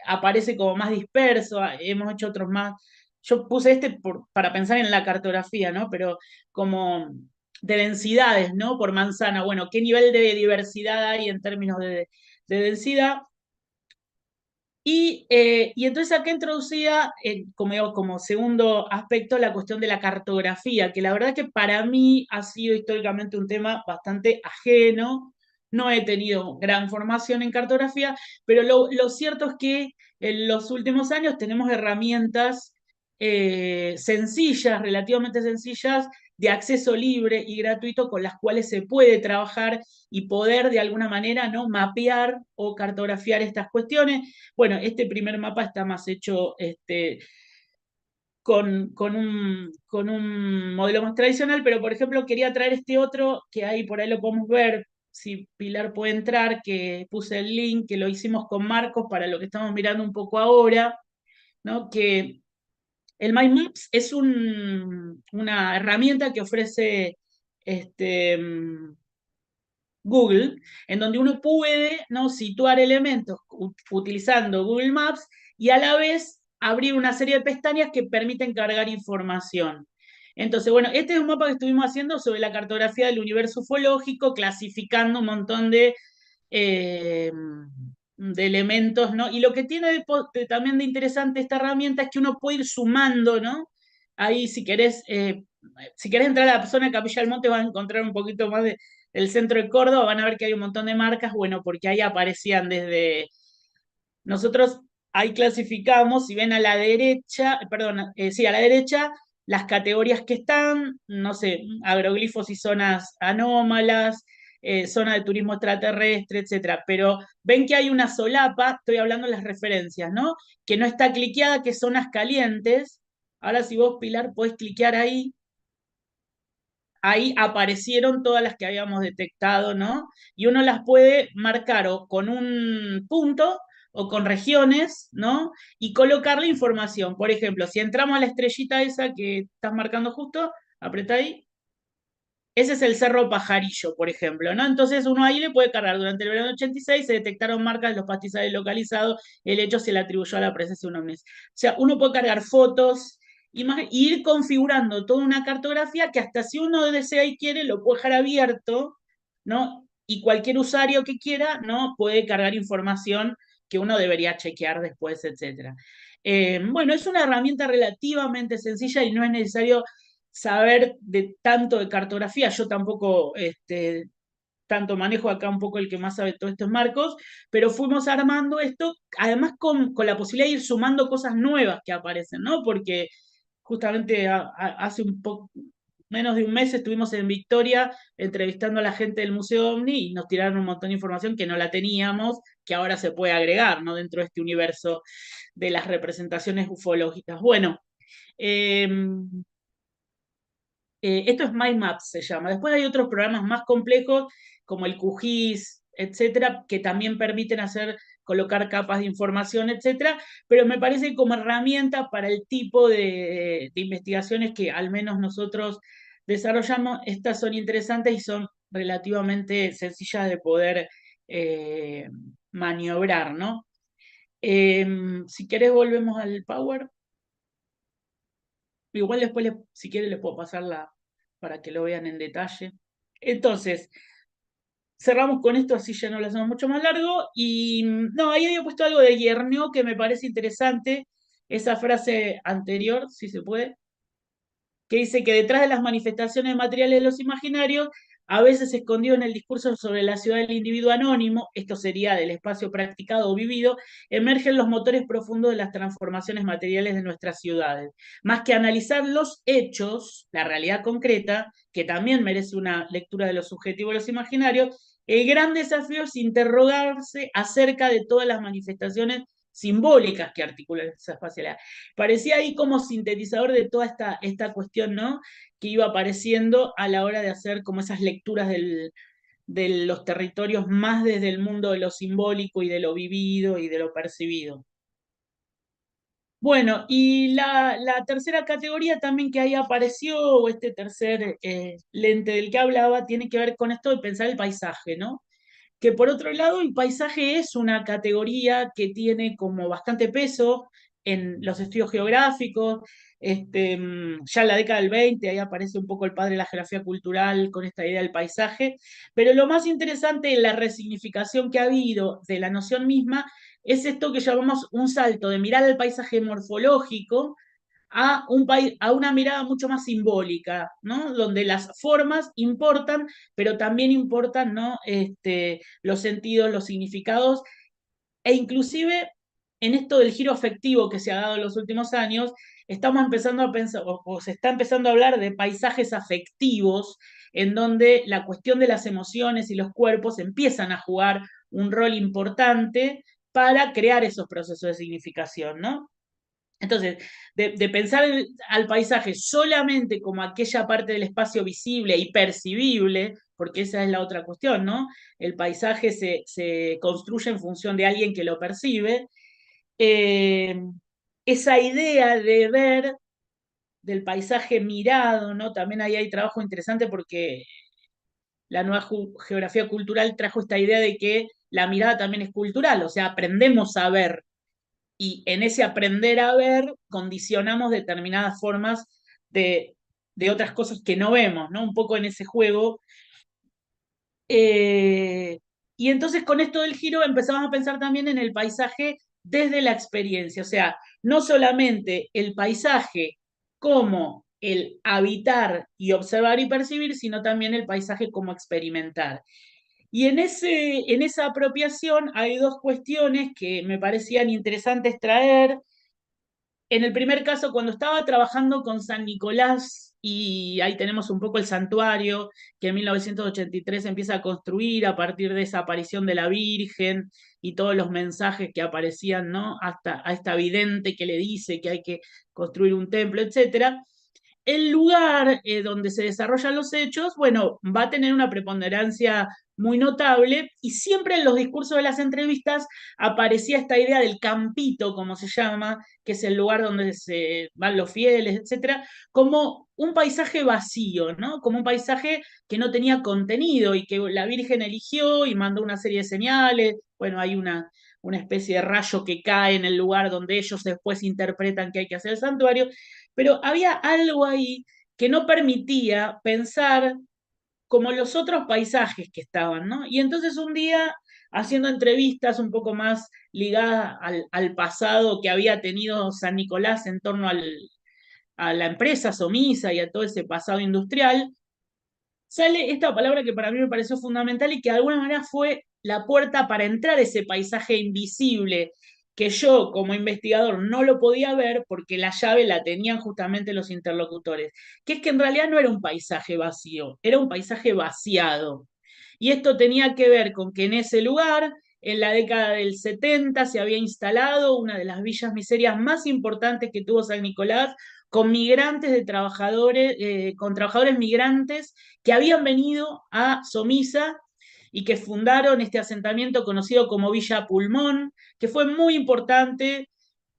aparece como más disperso, hemos hecho otros más. Yo puse para pensar en la cartografía, ¿no? Pero como de densidades, ¿no? Por manzana, bueno, ¿qué nivel de diversidad hay en términos de densidad? Y entonces acá introducía como segundo aspecto la cuestión de la cartografía, que la verdad que para mí ha sido históricamente un tema bastante ajeno. No he tenido gran formación en cartografía, pero lo cierto es que en los últimos años tenemos herramientas sencillas, relativamente sencillas, de acceso libre y gratuito con las cuales se puede trabajar y poder de alguna manera, ¿no?, mapear o cartografiar estas cuestiones. Bueno, este primer mapa está más hecho con un modelo más tradicional, pero por ejemplo quería traer este otro, que ahí por ahí lo podemos ver, si Pilar puede entrar, que puse el link, que lo hicimos con Marcos para lo que estamos mirando un poco ahora, ¿no? Que el MyMaps es una herramienta que ofrece Google, en donde uno puede, ¿no?, situar elementos utilizando Google Maps y a la vez abrir una serie de pestañas que permiten cargar información. Entonces, bueno, este es un mapa que estuvimos haciendo sobre la cartografía del universo ufológico, clasificando un montón eh, de elementos, ¿no? Y lo que tiene también de interesante esta herramienta es que uno puede ir sumando, ¿no? Ahí, si querés entrar a la zona de Capilla del Monte, vas a encontrar un poquito más del centro de Córdoba, van a ver que hay un montón de marcas, bueno, porque ahí aparecían desde. Nosotros ahí clasificamos, si ven a la derecha, perdón, sí, a la derecha, las categorías que están, no sé, agroglifos y zonas anómalas, zona de turismo extraterrestre, etcétera. Pero ven que hay una solapa, estoy hablando de las referencias, ¿no? Que no está cliqueada, que zonas calientes. Ahora, si vos, Pilar, podés cliquear ahí aparecieron todas las que habíamos detectado, ¿no? Y uno las puede marcar o con un punto o con regiones, ¿no? Y colocar la información. Por ejemplo, si entramos a la estrellita esa que estás marcando justo, apretá ahí. Ese es el Cerro Pajarillo, por ejemplo, ¿no? Entonces uno ahí le puede cargar. Durante el verano 86 se detectaron marcas de los pastizales localizados, el hecho se le atribuyó a la presencia de un ovni. O sea, uno puede cargar fotos, y ir configurando toda una cartografía que hasta si uno desea y quiere lo puede dejar abierto, ¿no? Y cualquier usuario que quiera, ¿no?, puede cargar información que uno debería chequear después, etc. Bueno, es una herramienta relativamente sencilla y no es necesario saber tanto de cartografía. Yo tampoco tanto manejo acá, un poco el que más sabe todos estos marcos, pero fuimos armando esto, además con la posibilidad de ir sumando cosas nuevas que aparecen, ¿no? Porque justamente hace menos de un mes estuvimos en Victoria entrevistando a la gente del Museo OVNI y nos tiraron un montón de información que no la teníamos, que ahora se puede agregar, ¿no?, dentro de este universo de las representaciones ufológicas. Bueno, esto es MyMaps, se llama. Después hay otros programas más complejos, como el QGIS, etcétera, que también permiten colocar capas de información, etcétera, pero me parece que como herramienta para el tipo de investigaciones que al menos nosotros desarrollamos, estas son interesantes y son relativamente sencillas de poder maniobrar, ¿no? Si querés volvemos al Power. Igual después, si quieren, les puedo pasar para que lo vean en detalle. Entonces, cerramos con esto, así ya no lo hacemos mucho más largo. Y no, ahí había puesto algo de Guerneau que me parece interesante, esa frase anterior, si se puede, que dice que detrás de las manifestaciones materiales de los imaginarios, a veces escondido en el discurso sobre la ciudad del individuo anónimo, esto sería del espacio practicado o vivido, emergen los motores profundos de las transformaciones materiales de nuestras ciudades. Más que analizar los hechos, la realidad concreta, que también merece una lectura de lo subjetivo y los imaginarios, el gran desafío es interrogarse acerca de todas las manifestaciones simbólicas que articulan esa espacialidad. Parecía ahí como sintetizador de toda esta cuestión, ¿no? Que iba apareciendo a la hora de hacer como esas lecturas de los territorios más desde el mundo de lo simbólico y de lo vivido y de lo percibido. Bueno, y la tercera categoría también que ahí apareció, o este tercer lente del que hablaba, tiene que ver con esto de pensar el paisaje, ¿no? Que por otro lado el paisaje es una categoría que tiene como bastante peso en los estudios geográficos. Ya en la década del 20, ahí aparece un poco el padre de la geografía cultural con esta idea del paisaje, pero lo más interesante en la resignificación que ha habido de la noción misma es esto que llamamos un salto de mirar el paisaje morfológico a una mirada mucho más simbólica, ¿no? Donde las formas importan, pero también importan, ¿no? Los sentidos, los significados, e inclusive en esto del giro afectivo que se ha dado en los últimos años, estamos empezando a pensar, o se está empezando a hablar de paisajes afectivos, en donde la cuestión de las emociones y los cuerpos empiezan a jugar un rol importante para crear esos procesos de significación, ¿no? Entonces, de pensar al paisaje solamente como aquella parte del espacio visible y percibible, porque esa es la otra cuestión, ¿no? El paisaje se construye en función de alguien que lo percibe. Eh, Esa idea de ver del paisaje mirado, ¿no? También ahí hay trabajo interesante porque la nueva geografía cultural trajo esta idea de que la mirada también es cultural, o sea, aprendemos a ver y en ese aprender a ver condicionamos determinadas formas de, de otras cosas que no vemos, ¿no? Un poco en ese juego. Eh, y entonces con esto del giro empezamos a pensar también en el paisaje desde la experiencia, o sea, no solamente el paisaje como el habitar y observar y percibir, sino también el paisaje como experimentar. Y en esa apropiación hay dos cuestiones que me parecían interesantes traer. En el primer caso, cuando estaba trabajando con San Nicolás, y ahí tenemos un poco el santuario que en 1983 empieza a construir a partir de esa aparición de la Virgen y todos los mensajes que aparecían, ¿no? Hasta a esta vidente que le dice que hay que construir un templo, etcétera. El lugar donde se desarrollan los hechos, bueno, va a tener una preponderancia muy notable y siempre en los discursos de las entrevistas aparecía esta idea del campito, como se llama, que es el lugar donde se van los fieles, etcétera, como un paisaje vacío, ¿no? Como un paisaje que no tenía contenido y que la Virgen eligió y mandó una serie de señales. Bueno, hay una especie de rayo que cae en el lugar donde ellos después interpretan que hay que hacer el santuario, pero había algo ahí que no permitía pensar como los otros paisajes que estaban, ¿no? Y entonces un día, haciendo entrevistas un poco más ligadas al pasado que había tenido San Nicolás en torno a la empresa Somisa y a todo ese pasado industrial, sale esta palabra que para mí me pareció fundamental y que de alguna manera fue la puerta para entrar a ese paisaje invisible que yo como investigador no lo podía ver porque la llave la tenían justamente los interlocutores, que es que en realidad no era un paisaje vacío, era un paisaje vaciado. Y esto tenía que ver con que en ese lugar, en la década del 70, se había instalado una de las villas miserias más importantes que tuvo San Nicolás, con migrantes de trabajadores, con trabajadores migrantes que habían venido a Somisa y que fundaron este asentamiento conocido como Villa Pulmón, que fue muy importante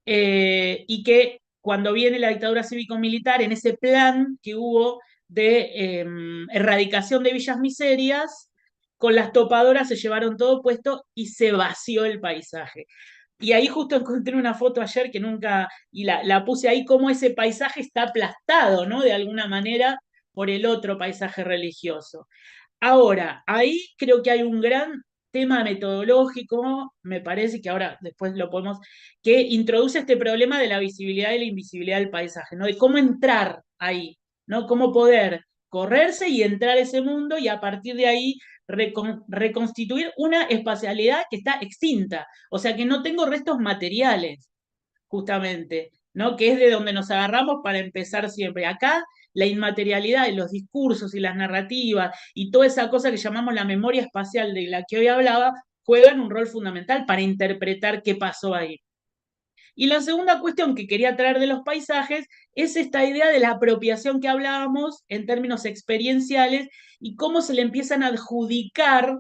y que cuando viene la dictadura cívico-militar, en ese plan que hubo de erradicación de villas miserias, con las topadoras se llevaron todo puesto y se vació el paisaje. Y ahí justo encontré una foto ayer que nunca, y la puse ahí, como ese paisaje está aplastado, ¿no? De alguna manera por el otro paisaje religioso. Ahora, ahí creo que hay un gran tema metodológico, me parece que ahora después lo podemos, que introduce este problema de la visibilidad y la invisibilidad del paisaje, ¿no? De cómo entrar ahí, ¿no? Cómo poder correrse y entrar a ese mundo y a partir de ahí reconstituir una espacialidad que está extinta, o sea que no tengo restos materiales justamente, ¿no? Que es de donde nos agarramos para empezar siempre. Acá la inmaterialidad y los discursos y las narrativas y toda esa cosa que llamamos la memoria espacial de la que hoy hablaba, juegan un rol fundamental para interpretar qué pasó ahí. Y la segunda cuestión que quería traer de los paisajes es esta idea de la apropiación que hablábamos en términos experienciales y cómo se le empiezan a adjudicar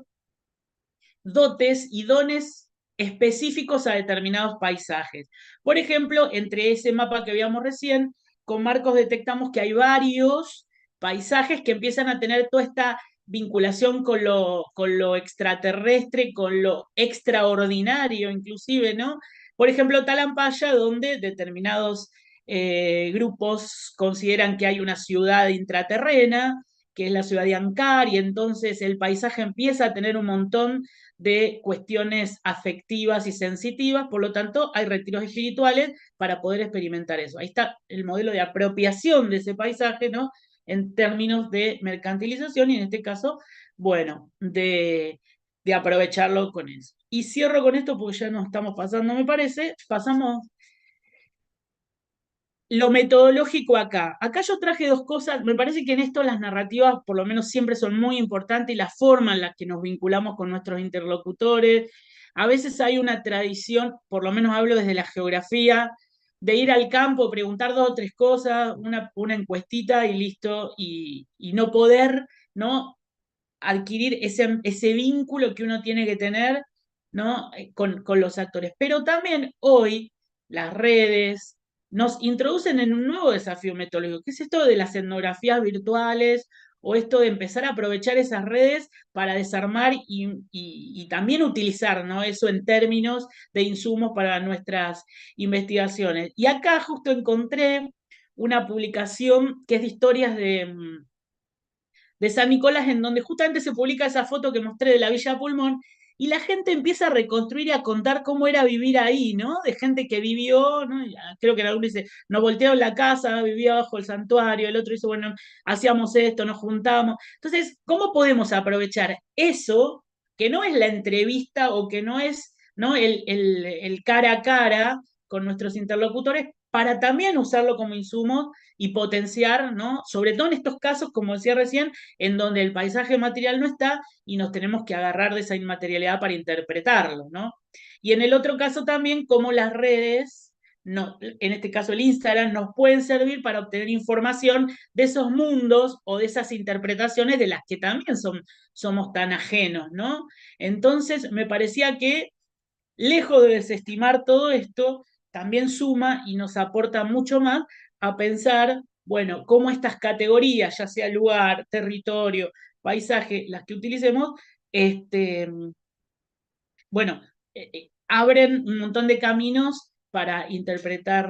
dotes y dones específicos a determinados paisajes. Por ejemplo, entre ese mapa que veíamos recién, con Marcos detectamos que hay varios paisajes que empiezan a tener toda esta vinculación con lo extraterrestre, con lo extraordinario inclusive, ¿no? Por ejemplo, Talampaya, donde determinados grupos consideran que hay una ciudad intraterrena, que es la ciudad de Ankar, y entonces el paisaje empieza a tener un montón de cuestiones afectivas y sensitivas, por lo tanto hay retiros espirituales para poder experimentar eso. Ahí está el modelo de apropiación de ese paisaje, ¿no? En términos de mercantilización y en este caso, bueno, de aprovecharlo con eso. Y cierro con esto porque ya nos estamos pasando, me parece, pasamos lo metodológico acá. Acá yo traje dos cosas, me parece que en esto las narrativas por lo menos siempre son muy importantes y la forma en la que nos vinculamos con nuestros interlocutores. A veces hay una tradición, por lo menos hablo desde la geografía, de ir al campo, preguntar dos o tres cosas, una encuestita y listo, y no poder, ¿no? Adquirir ese vínculo que uno tiene que tener, ¿no? Con los actores. Pero también hoy las redes nos introducen en un nuevo desafío metodológico, que es esto de las etnografías virtuales o esto de empezar a aprovechar esas redes para desarmar y también utilizar, ¿no? Eso en términos de insumos para nuestras investigaciones. Y acá justo encontré una publicación que es de historias de San Nicolás, en donde justamente se publica esa foto que mostré de la Villa Pulmón, y la gente empieza a reconstruir y a contar cómo era vivir ahí, ¿no? De gente que vivió, ¿no? Creo que alguno dice, nos voltearon la casa, vivía bajo el santuario, el otro dice, bueno, hacíamos esto, nos juntamos. Entonces, ¿cómo podemos aprovechar eso, que no es la entrevista o que no es, ¿no? El cara a cara con nuestros interlocutores, para también usarlo como insumo y potenciar, ¿no? Sobre todo en estos casos, como decía recién, en donde el paisaje material no está y nos tenemos que agarrar de esa inmaterialidad para interpretarlo, ¿no? Y en el otro caso también, como las redes, no, en este caso el Instagram, nos pueden servir para obtener información de esos mundos o de esas interpretaciones de las que también somos tan ajenos, ¿no? Entonces, me parecía que, lejos de desestimar todo esto, también suma y nos aporta mucho más a pensar, bueno, cómo estas categorías, ya sea lugar, territorio, paisaje, las que utilicemos, este, bueno, abren un montón de caminos para interpretar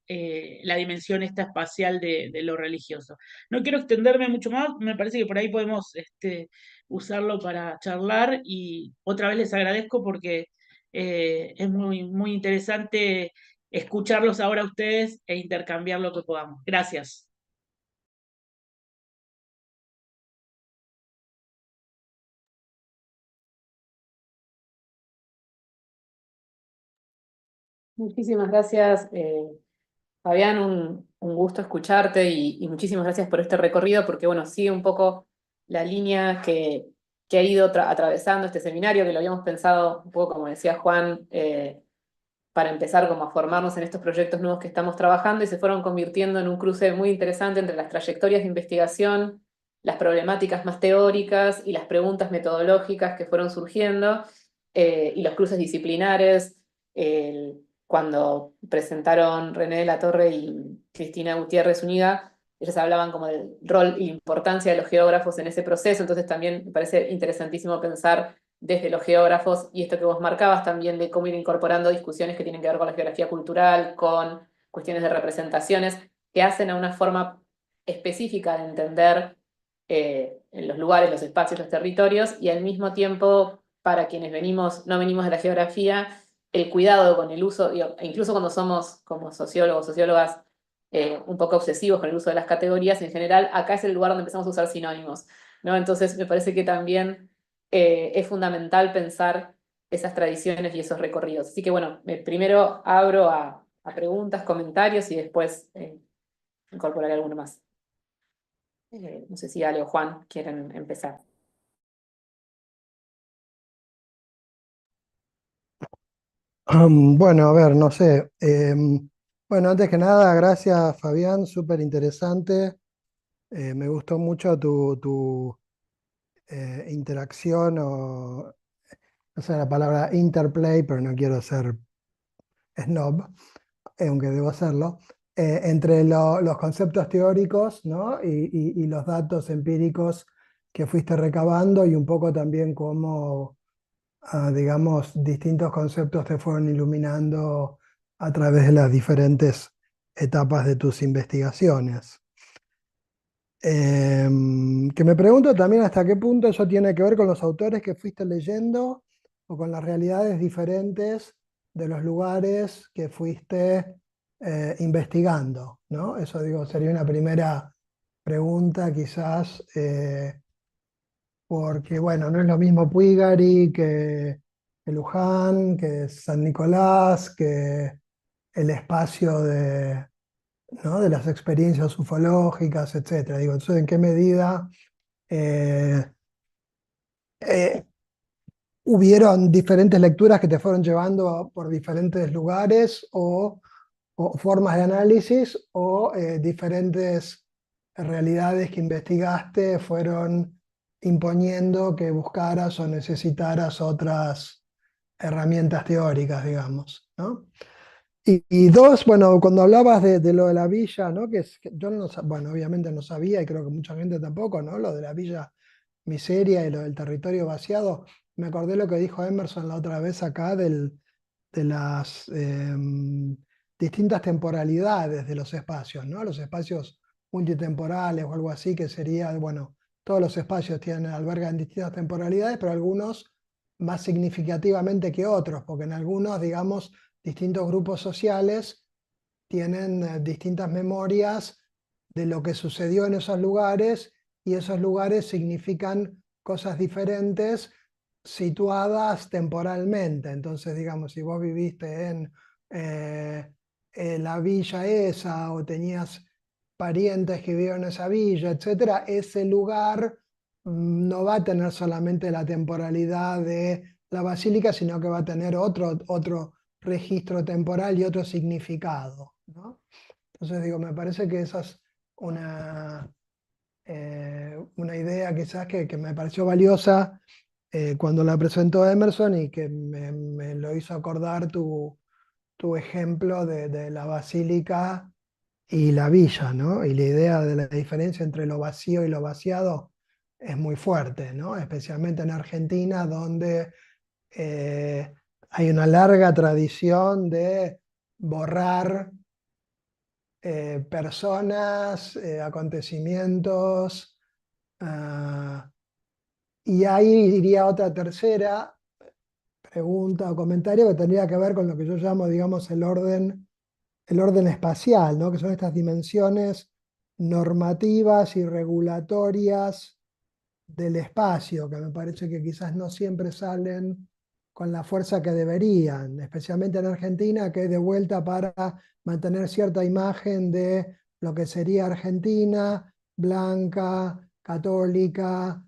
la dimensión esta espacial de lo religioso. No quiero extenderme mucho más, me parece que por ahí podemos usarlo para charlar y otra vez les agradezco porque es muy, muy interesante escucharlos ahora a ustedes e intercambiar lo que podamos. Gracias. Muchísimas gracias, Fabián, un gusto escucharte y muchísimas gracias por este recorrido porque, bueno, sigue un poco la línea que ha ido atravesando este seminario, que lo habíamos pensado un poco, como decía Juan, para empezar como a formarnos en estos proyectos nuevos que estamos trabajando y se fueron convirtiendo en un cruce muy interesante entre las trayectorias de investigación, las problemáticas más teóricas y las preguntas metodológicas que fueron surgiendo y los cruces disciplinares. Cuando presentaron René de la Torre y Cristina Gutiérrez Unida, ellos hablaban como del rol y importancia de los geógrafos en ese proceso, entonces también me parece interesantísimo pensar desde los geógrafos y esto que vos marcabas también de cómo ir incorporando discusiones que tienen que ver con la geografía cultural, con cuestiones de representaciones, que hacen a una forma específica de entender en los lugares, los espacios, los territorios, y al mismo tiempo, para quienes no venimos de la geografía, el cuidado con el uso, e incluso cuando somos como sociólogos, sociólogas, un poco obsesivos con el uso de las categorías, en general, acá es el lugar donde empezamos a usar sinónimos, ¿no? Entonces, me parece que también es fundamental pensar esas tradiciones y esos recorridos. Así que bueno, primero abro a preguntas, comentarios y después incorporaré alguno más. No sé si Ale o Juan quieren empezar. Bueno, a ver, no sé. Bueno, antes que nada, gracias Fabián, súper interesante. Me gustó mucho tu interacción o, no sé la palabra interplay, pero no quiero ser snob, aunque debo hacerlo, entre los conceptos teóricos, ¿no? y los datos empíricos que fuiste recabando y un poco también cómo, digamos, distintos conceptos te fueron iluminando a través de las diferentes etapas de tus investigaciones. Que me pregunto también hasta qué punto eso tiene que ver con los autores que fuiste leyendo o con las realidades diferentes de los lugares que fuiste investigando, ¿no? Eso digo, sería una primera pregunta quizás, porque bueno, no es lo mismo Puigari que Luján, que San Nicolás, que el espacio de, ¿no? de las experiencias ufológicas, etc. Digo, entonces, ¿en qué medida eh, eh, hubieron diferentes lecturas que te fueron llevando por diferentes lugares o formas de análisis o diferentes realidades que investigaste fueron imponiendo que buscaras o necesitaras otras herramientas teóricas, digamos, ¿no? Y dos, bueno, cuando hablabas de lo de la villa, ¿no? Que yo no, bueno, obviamente no sabía y creo que mucha gente tampoco, ¿no? Lo de la villa miseria y lo del territorio vaciado. Me acordé lo que dijo Emerson la otra vez acá de las distintas temporalidades de los espacios, ¿no? Los espacios multitemporales o algo así, que sería, bueno, todos los espacios albergan distintas temporalidades, pero algunos más significativamente que otros, porque en algunos, digamos, distintos grupos sociales tienen distintas memorias de lo que sucedió en esos lugares y esos lugares significan cosas diferentes situadas temporalmente. Entonces, digamos, si vos viviste en la villa esa o tenías parientes que vivieron en esa villa, etcétera, ese lugar no va a tener solamente la temporalidad de la basílica, sino que va a tener otro registro temporal y otro significado, ¿no? Entonces digo, me parece que esa es una idea quizás que me pareció valiosa cuando la presentó Emerson y que me lo hizo acordar tu ejemplo de la basílica y la villa, ¿no? Y la idea de la diferencia entre lo vacío y lo vaciado es muy fuerte, ¿no? Especialmente en Argentina, donde hay una larga tradición de borrar personas, acontecimientos, y ahí iría otra tercera pregunta o comentario que tendría que ver con lo que yo llamo, digamos, el orden espacial, ¿no? Que son estas dimensiones normativas y regulatorias del espacio, que me parece que quizás no siempre salen con la fuerza que deberían, especialmente en Argentina, que es de vuelta para mantener cierta imagen de lo que sería Argentina, blanca, católica,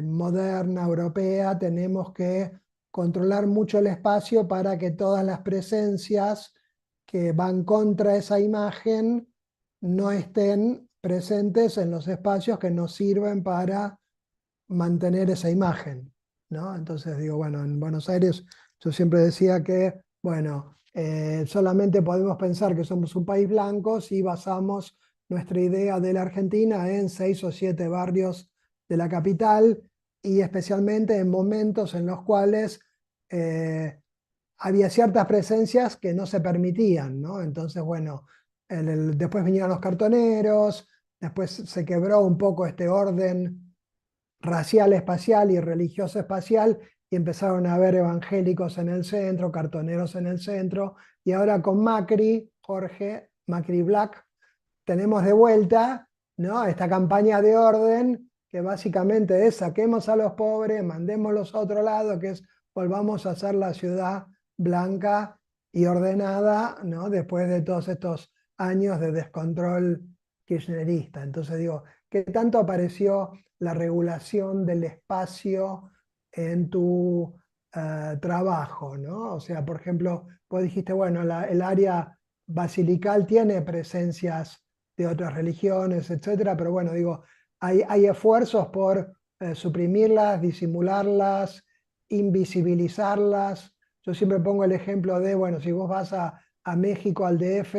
moderna, europea. Tenemos que controlar mucho el espacio para que todas las presencias que van contra esa imagen no estén presentes en los espacios que nos sirven para mantener esa imagen, ¿no? Entonces digo, bueno, en Buenos Aires yo siempre decía que, bueno, solamente podemos pensar que somos un país blanco si basamos nuestra idea de la Argentina en 6 o 7 barrios de la capital y especialmente en momentos en los cuales había ciertas presencias que no se permitían, ¿no? Entonces, bueno, después vinieron los cartoneros, Después se quebró un poco este orden racial espacial y religioso espacial y empezaron a haber evangélicos en el centro, cartoneros en el centro, y ahora con Macri, Jorge, Macri Black, tenemos de vuelta, ¿no?, esta campaña de orden que básicamente es saquemos a los pobres, mandémoslos a otro lado, que es volvamos a hacer la ciudad blanca y ordenada, ¿no?, después de todos estos años de descontrol kirchnerista. Entonces digo, ¿qué tanto apareció la regulación del espacio en tu trabajo, ¿no? O sea, por ejemplo, vos dijiste, bueno, el área basilical tiene presencias de otras religiones, etcétera, pero bueno, digo, hay esfuerzos por suprimirlas, disimularlas, invisibilizarlas. Yo siempre pongo el ejemplo de, bueno, si vos vas a México, al DF,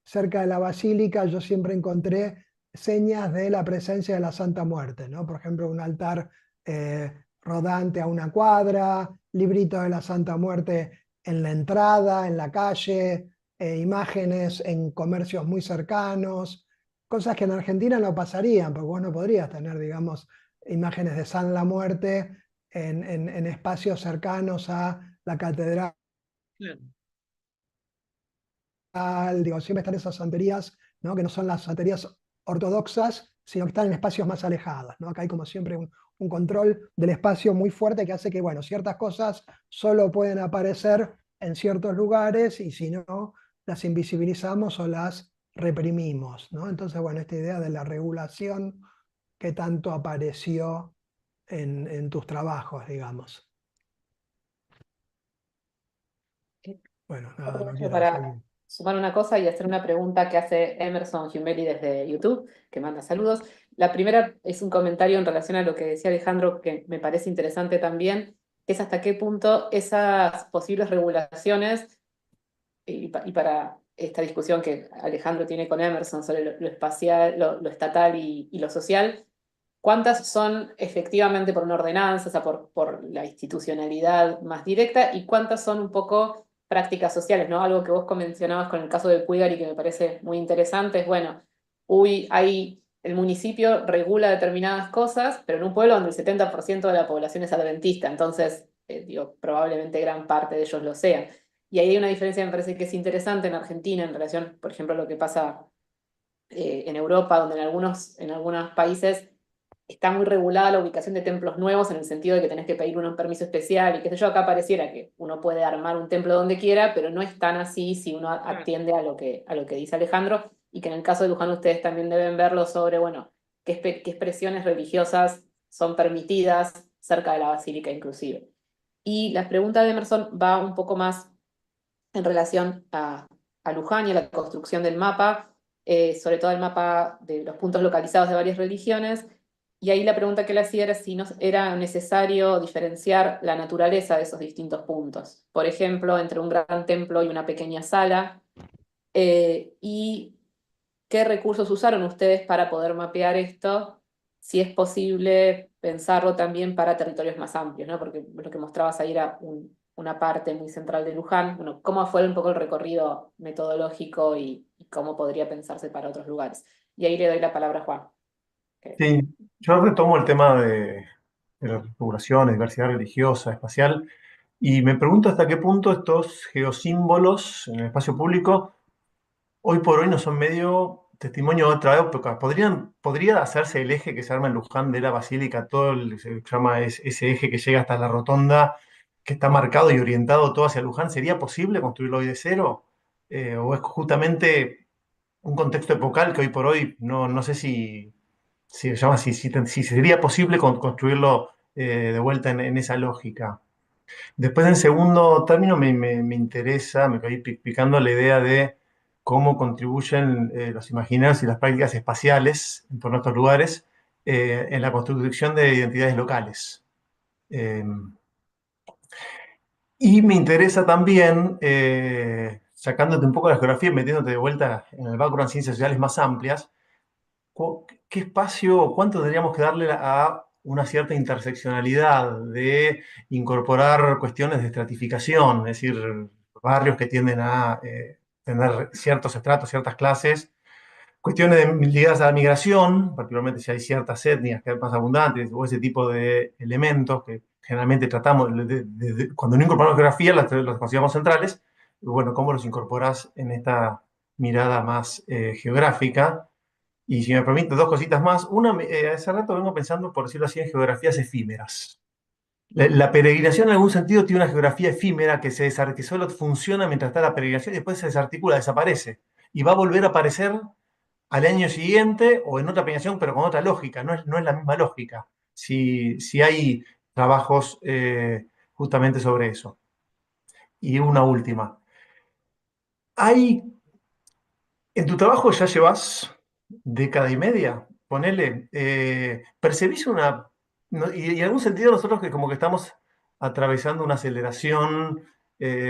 cerca de la basílica, yo siempre encontré señas de la presencia de la Santa Muerte, ¿no? Por ejemplo, un altar rodante a una cuadra, libritos de la Santa Muerte en la entrada, en la calle, imágenes en comercios muy cercanos, cosas que en Argentina no pasarían, porque vos no podrías tener, digamos, imágenes de San la Muerte en espacios cercanos a la catedral. Claro. Digo, siempre están esas santerías, ¿no?, que no son las santerías ortodoxas, sino que están en espacios más alejados, ¿no? Acá hay como siempre un control del espacio muy fuerte que hace que, bueno, ciertas cosas solo pueden aparecer en ciertos lugares y si no, las invisibilizamos o las reprimimos, ¿no? Entonces, bueno, esta idea de la regulación que tanto apareció en tus trabajos, digamos. Bueno, nada, no Aprovecho quiero para seguir. sumar una cosa y hacer una pregunta que hace Emerson Giumbelli desde YouTube, que manda saludos. La primera es un comentario en relación a lo que decía Alejandro, que me parece interesante también, que es hasta qué punto esas posibles regulaciones, y para esta discusión que Alejandro tiene con Emerson sobre lo espacial, lo estatal y lo social, ¿cuántas son efectivamente por una ordenanza, o sea, por la institucionalidad más directa, y cuántas son un poco prácticas sociales, ¿no? Algo que vos mencionabas con el caso de Puigari y que me parece muy interesante es, bueno, el municipio regula determinadas cosas, pero en un pueblo donde el 70% de la población es adventista, entonces, digo, probablemente gran parte de ellos lo sean. Y ahí hay una diferencia, me parece que es interesante en Argentina en relación, por ejemplo, a lo que pasa en Europa, donde en algunos países está muy regulada la ubicación de templos nuevos en el sentido de que tenés que pedir un permiso especial y qué sé yo, acá pareciera que uno puede armar un templo donde quiera, pero no es tan así si uno atiende a lo que dice Alejandro, y que en el caso de Luján ustedes también deben verlo sobre, bueno, qué expresiones religiosas son permitidas cerca de la basílica inclusive. Y la pregunta de Emerson va un poco más en relación a Luján y a la construcción del mapa, sobre todo el mapa de los puntos localizados de varias religiones. Y ahí la pregunta que le hacía era si no era necesario diferenciar la naturaleza de esos distintos puntos. Por ejemplo, entre un gran templo y una pequeña sala. Y qué recursos usaron ustedes para poder mapear esto, si es posible pensarlo también para territorios más amplios, ¿no? Porque lo que mostrabas ahí era una parte muy central de Luján. Bueno, ¿cómo fue un poco el recorrido metodológico y cómo podría pensarse para otros lugares? Y ahí le doy la palabra a Juan. Sí, yo retomo el tema de las regulaciones, diversidad religiosa, espacial, y me pregunto hasta qué punto estos geosímbolos en el espacio público hoy por hoy no son medio testimonio de otra época. ¿Podría hacerse el eje que se arma en Luján de la Basílica, se llama ese eje que llega hasta la rotonda, que está marcado y orientado todo hacia Luján? ¿Sería posible construirlo hoy de cero? ¿O es justamente un contexto epocal que hoy por hoy no sé si se llama, si sería posible construirlo de vuelta en esa lógica? Después, en segundo término, me interesa, me quedé picando la idea de cómo contribuyen los imaginarios y las prácticas espaciales en torno a estos lugares en la construcción de identidades locales. Eh, y me interesa también, sacándote un poco de la geografía y metiéndote de vuelta en el background de ciencias sociales más amplias, ¿qué espacio, cuánto tendríamos que darle a una cierta interseccionalidad de incorporar cuestiones de estratificación, es decir, barrios que tienden a tener ciertos estratos, ciertas clases, cuestiones ligadas a la migración, particularmente si hay ciertas etnias que son más abundantes o ese tipo de elementos que generalmente tratamos, cuando no incorporamos geografía, los consideramos centrales. Y bueno, ¿cómo los incorporas en esta mirada más geográfica? Y si me permite, dos cositas más. Una, hace rato vengo pensando, por decirlo así, en geografías efímeras. La peregrinación en algún sentido tiene una geografía efímera que solo funciona mientras está la peregrinación y después se desarticula, desaparece. Y va a volver a aparecer al año siguiente o en otra peregrinación, pero con otra lógica. No es la misma lógica. Si hay trabajos justamente sobre eso. Y una última. Hay En tu trabajo ya llevas década y media, ponele, ¿percibís y en algún sentido nosotros que como que estamos atravesando una aceleración,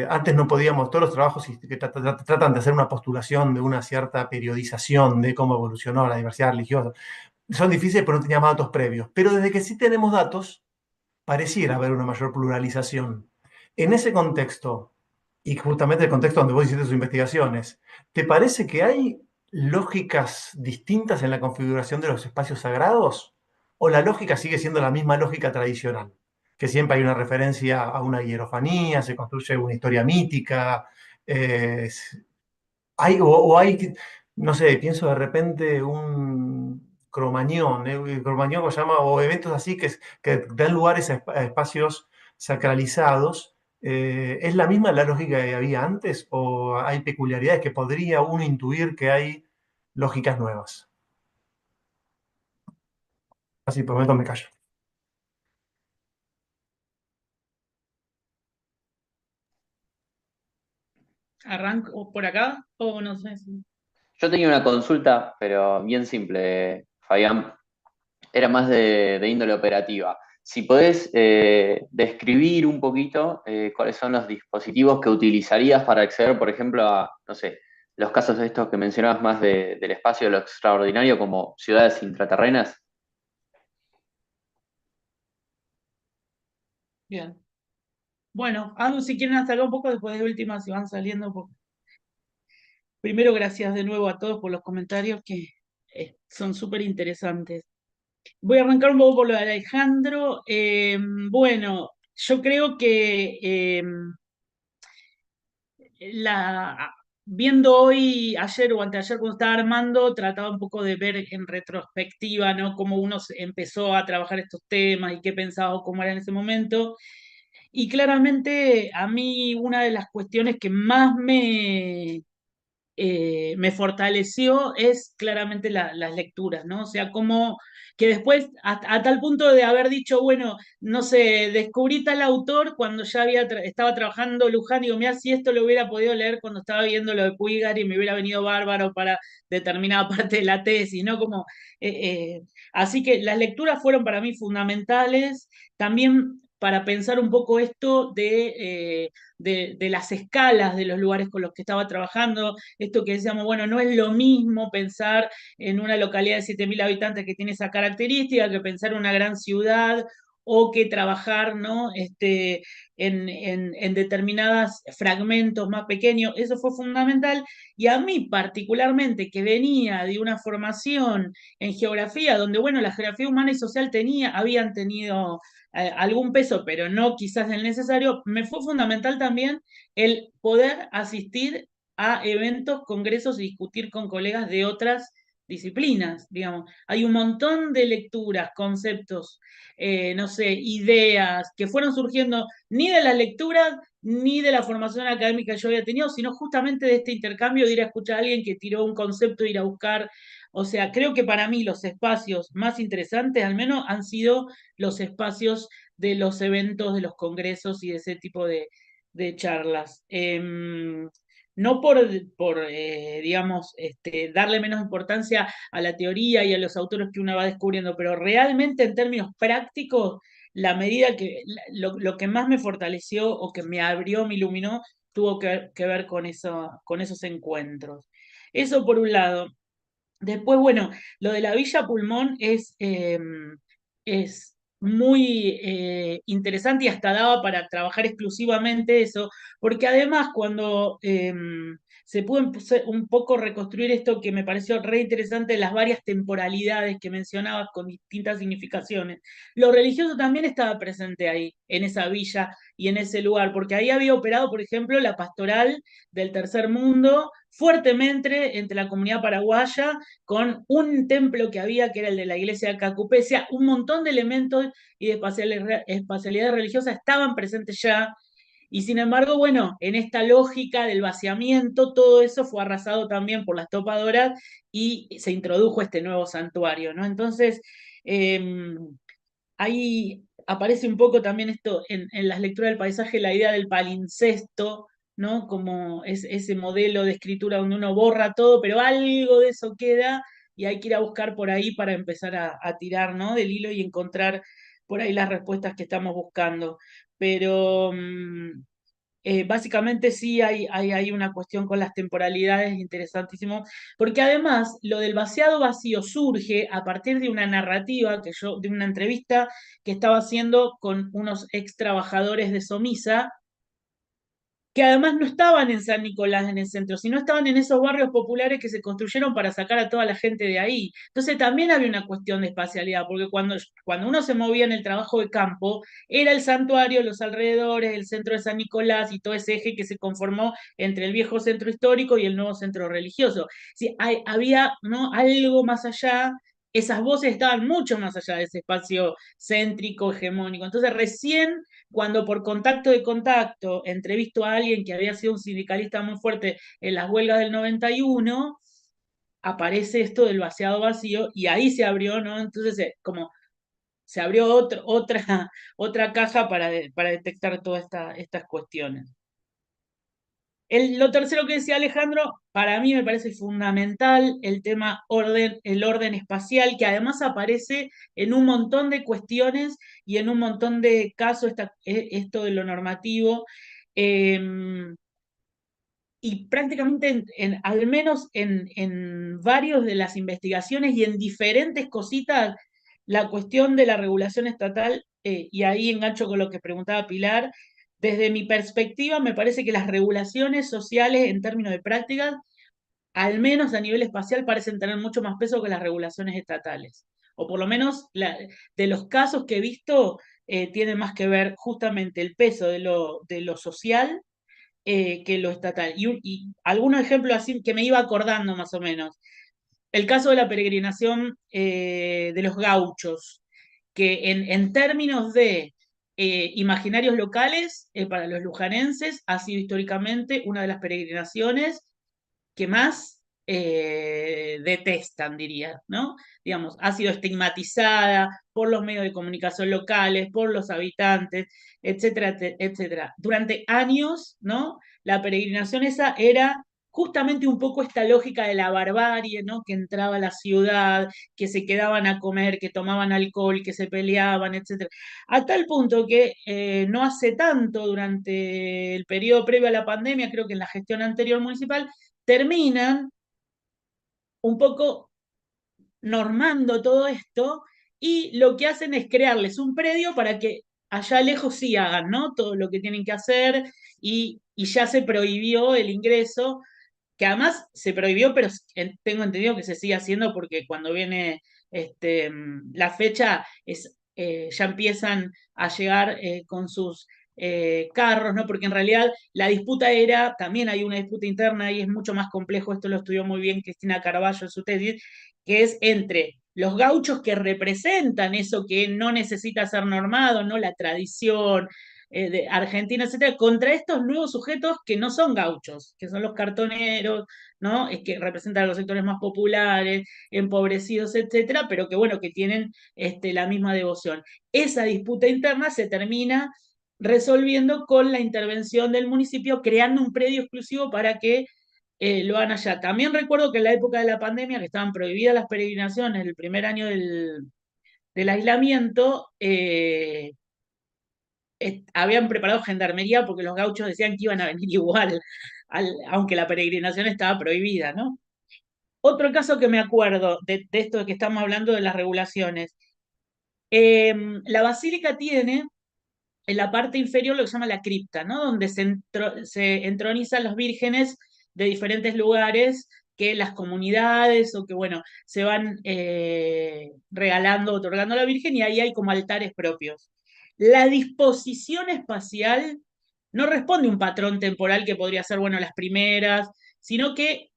antes no podíamos, todos los trabajos que tratan de hacer una postulación de una cierta periodización de cómo evolucionó la diversidad religiosa, son difíciles pero no teníamos datos previos, pero desde que sí tenemos datos, pareciera haber una mayor pluralización. En ese contexto, y justamente el contexto donde vos hiciste tus investigaciones, ¿te parece que hay lógicas distintas en la configuración de los espacios sagrados? ¿O la lógica sigue siendo la misma lógica tradicional? Que siempre hay una referencia a una hierofanía, se construye una historia mítica, eh, o hay, no sé, pienso de repente un cromañón, cromañón que se llama, o eventos así que dan lugares a espacios sacralizados. ¿Es la misma la lógica que había antes o hay peculiaridades que podría uno intuir que hay lógicas nuevas? Así por momento me callo. ¿Arranco por acá? O no sé si... Yo tenía una consulta, pero bien simple, Fabián. Era más de índole operativa. Si podés describir un poquito cuáles son los dispositivos que utilizarías para acceder, por ejemplo, a, no sé, los casos de estos que mencionabas más del espacio de lo extraordinario como ciudades intraterrenas. Bien. Bueno, algo si quieren hasta acá un poco, después de última si van saliendo. Primero, gracias de nuevo a todos por los comentarios que son súper interesantes. Voy a arrancar un poco por lo de Alejandro. Bueno, yo creo que viendo hoy, ayer o anteayer cuando estaba armando, trataba un poco de ver en retrospectiva, ¿no? Cómo uno empezó a trabajar estos temas y qué pensaba o cómo era en ese momento. Y claramente a mí una de las cuestiones que más me fortaleció es claramente las lecturas, ¿no? O sea, como que después, a tal punto de haber dicho, bueno, no sé, descubrí tal autor cuando ya estaba trabajando Luján y digo, mira, si esto lo hubiera podido leer cuando estaba viendo lo de Puigari y me hubiera venido bárbaro para determinada parte de la tesis, ¿no? Como, así que las lecturas fueron para mí fundamentales, también para pensar un poco esto de las escalas de los lugares con los que estaba trabajando, esto que decíamos, bueno, no es lo mismo pensar en una localidad de 7.000 habitantes que tiene esa característica que pensar en una gran ciudad o que trabajar, ¿no? En determinados fragmentos más pequeños, eso fue fundamental. Y a mí particularmente, que venía de una formación en geografía, donde, bueno, la geografía humana y social habían tenido algún peso, pero no quizás el necesario, me fue fundamental también el poder asistir a eventos, congresos y discutir con colegas de otras disciplinas, digamos. Hay un montón de lecturas, conceptos, no sé, ideas que fueron surgiendo ni de las lecturas ni de la formación académica que yo había tenido, sino justamente de este intercambio de ir a escuchar a alguien que tiró un concepto, ir a buscar. O sea, creo que para mí los espacios más interesantes, al menos, han sido los espacios de los eventos, de los congresos y de ese tipo de charlas. No por digamos, darle menos importancia a la teoría y a los autores que uno va descubriendo, pero realmente en términos prácticos, la medida lo que más me fortaleció o que me abrió, me iluminó, tuvo que ver con esos encuentros. Eso por un lado. Después, bueno, lo de la Villa Pulmón es muy interesante y hasta daba para trabajar exclusivamente eso, porque además cuando se pudo un poco reconstruir esto que me pareció re interesante, las varias temporalidades que mencionabas con distintas significaciones, lo religioso también estaba presente ahí, en esa villa y en ese lugar, porque ahí había operado, por ejemplo, la pastoral del tercer mundo fuertemente entre la comunidad paraguaya, con un templo que había, que era el de la iglesia de Cacupecia, un montón de elementos y de espacialidad religiosa estaban presentes ya, y sin embargo, bueno, en esta lógica del vaciamiento, todo eso fue arrasado también por las topadoras y se introdujo este nuevo santuario, ¿no? Entonces, ahí aparece un poco también esto en las lecturas del paisaje, la idea del palincesto, ¿no? Como ese modelo de escritura donde uno borra todo, pero algo de eso queda y hay que ir a buscar por ahí para empezar a tirar, ¿no? Del hilo y encontrar por ahí las respuestas que estamos buscando. Pero básicamente sí hay una cuestión con las temporalidades interesantísimo, porque además lo del vaciado vacío surge a partir de una narrativa de una entrevista que estaba haciendo con unos ex trabajadores de Somisa, que además no estaban en San Nicolás en el centro, sino estaban en esos barrios populares que se construyeron para sacar a toda la gente de ahí. Entonces también había una cuestión de espacialidad, porque cuando uno se movía en el trabajo de campo, era el santuario, los alrededores, el centro de San Nicolás y todo ese eje que se conformó entre el viejo centro histórico y el nuevo centro religioso. Sí, había, ¿no?, algo más allá. Esas voces estaban mucho más allá de ese espacio céntrico, hegemónico. Entonces, recién cuando por contacto de contacto entrevisto a alguien que había sido un sindicalista muy fuerte en las huelgas del 91, aparece esto del vaciado vacío y ahí se abrió, ¿no? Entonces, como se abrió otra caja para detectar todas estas cuestiones. Lo tercero que decía Alejandro, para mí me parece fundamental el tema el orden espacial, que además aparece en un montón de cuestiones y en un montón de casos, esto de lo normativo. Y prácticamente, al menos en varios de las investigaciones y en diferentes cositas, la cuestión de la regulación estatal, y ahí engancho con lo que preguntaba Pilar, desde mi perspectiva me parece que las regulaciones sociales en términos de prácticas, al menos a nivel espacial, parecen tener mucho más peso que las regulaciones estatales. O por lo menos de los casos que he visto, tiene más que ver justamente el peso de lo social que lo estatal. Y algunos ejemplos así que me iba acordando más o menos. El caso de la peregrinación de los gauchos, que en términos de imaginarios locales, para los lujanenses, ha sido históricamente una de las peregrinaciones que más detestan, diría, ¿no? Digamos, ha sido estigmatizada por los medios de comunicación locales, por los habitantes, etcétera, etcétera. Durante años, ¿no? La peregrinación esa era justamente un poco esta lógica de la barbarie, ¿no? Que entraba a la ciudad, que se quedaban a comer, que tomaban alcohol, que se peleaban, etcétera. A tal punto que no hace tanto, durante el periodo previo a la pandemia, creo que en la gestión anterior municipal, terminan un poco normando todo esto y lo que hacen es crearles un predio para que allá lejos sí hagan, ¿no? Todo lo que tienen que hacer y ya se prohibió el ingreso, que además se prohibió, pero tengo entendido que se sigue haciendo porque cuando viene la fecha ya empiezan a llegar con sus carros, ¿no? Porque en realidad la disputa era, también hay una disputa interna y es mucho más complejo, esto lo estudió muy bien Cristina Carballo en su tesis, que es entre los gauchos que representan eso que no necesita ser normado, ¿no? La tradición, de Argentina, etcétera, contra estos nuevos sujetos que no son gauchos, que son los cartoneros, ¿no? Es que representan a los sectores más populares, empobrecidos, etcétera, pero que bueno, que tienen la misma devoción. Esa disputa interna se termina resolviendo con la intervención del municipio, creando un predio exclusivo para que lo hagan allá. También recuerdo que en la época de la pandemia, que estaban prohibidas las peregrinaciones, el primer año del aislamiento, habían preparado gendarmería porque los gauchos decían que iban a venir igual, aunque la peregrinación estaba prohibida, ¿no? Otro caso que me acuerdo de esto de que estamos hablando de las regulaciones. La basílica tiene en la parte inferior lo que se llama la cripta, ¿no? Donde se entronizan los vírgenes de diferentes lugares que las comunidades o que, bueno, se van regalando, otorgando a la Virgen, y ahí hay como altares propios. La disposición espacial no responde a un patrón temporal que podría ser, bueno, las primeras, sino que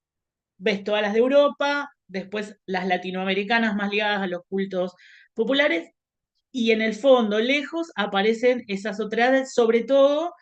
ves todas las de Europa, después las latinoamericanas más ligadas a los cultos populares, y en el fondo, lejos, aparecen esas otras, sobre todo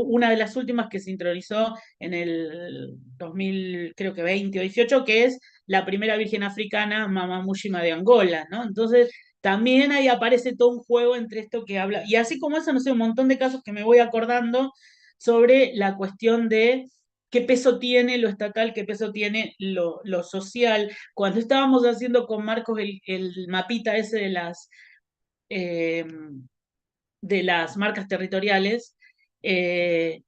una de las últimas que se introdujo en el 2000, creo que 20 o 18, que es la primera virgen africana, Mama Mushima de Angola, ¿no? Entonces, también ahí aparece todo un juego entre esto que habla, y así como eso, no sé, un montón de casos que me voy acordando sobre la cuestión de qué peso tiene lo estatal, qué peso tiene lo social. Cuando estábamos haciendo con Marcos el mapita ese eh, de las marcas territoriales,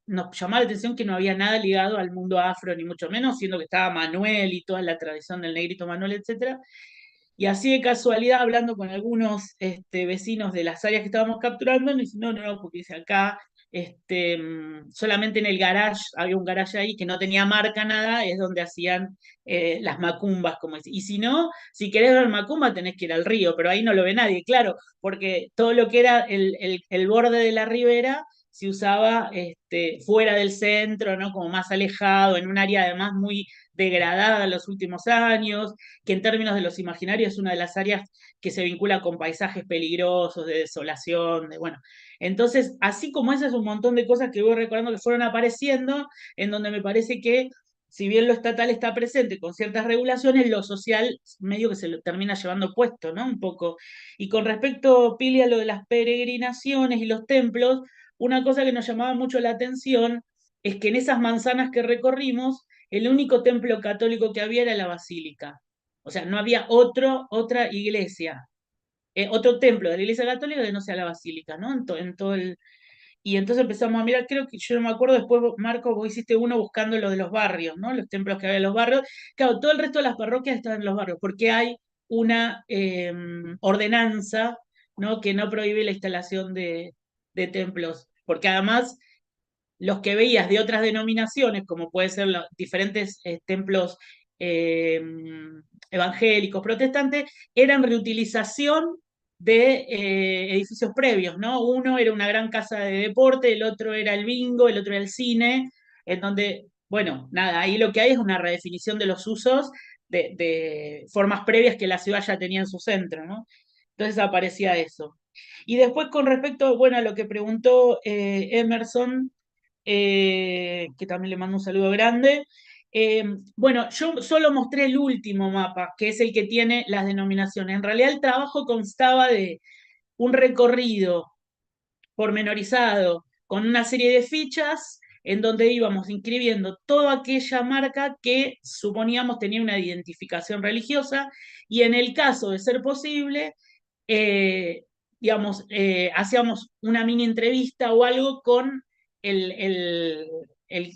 nos llamaba la atención que no había nada ligado al mundo afro, ni mucho menos, siendo que estaba Manuel y toda la tradición del negrito Manuel, etc. Y así de casualidad, hablando con algunos vecinos de las áreas que estábamos capturando, nos dicen, no, no, no, porque dice acá, solamente en el garage, había un garage ahí que no tenía marca nada, es donde hacían las macumbas, como dice. Y si no, si querés ver macumba tenés que ir al río, pero ahí no lo ve nadie, claro, porque todo lo que era el borde de la ribera se usaba fuera del centro, ¿no? Como más alejado, en un área además muy degradada en los últimos años, que en términos de los imaginarios es una de las áreas que se vincula con paisajes peligrosos, de desolación, de bueno. Entonces, así como esas, un montón de cosas que voy recordando que fueron apareciendo, en donde me parece que, si bien lo estatal está presente con ciertas regulaciones, lo social medio que se lo termina llevando puesto, ¿no? Un poco. Y con respecto, Pili, a lo de las peregrinaciones y los templos, una cosa que nos llamaba mucho la atención es que en esas manzanas que recorrimos, el único templo católico que había era la basílica. O sea, no había otra iglesia, otro templo de la iglesia católica que no sea la basílica, ¿no? En todo el... Y entonces empezamos a mirar, creo que yo no me acuerdo, después Marco, vos hiciste uno buscando lo de los barrios, ¿no? Los templos que había en los barrios. Claro, todo el resto de las parroquias están en los barrios, porque hay una ordenanza, ¿no? Que no prohíbe la instalación de templos, porque además los que veías de otras denominaciones, como puede ser los diferentes templos eh, evangélicos, protestantes, eran reutilización de edificios previos, ¿no? Uno era una gran casa de deporte, el otro era el bingo, el otro era el cine, en donde, bueno, nada, ahí lo que hay es una redefinición de los usos de formas previas que la ciudad ya tenía en su centro, ¿no? Entonces aparecía eso. Y después con respecto, bueno, a lo que preguntó Emerson, que también le mando un saludo grande. Bueno, yo solo mostré el último mapa, que es el que tiene las denominaciones. En realidad el trabajo constaba de un recorrido pormenorizado con una serie de fichas en donde íbamos inscribiendo toda aquella marca que suponíamos tenía una identificación religiosa, y en el caso de ser posible, eh, digamos, hacíamos una mini entrevista o algo con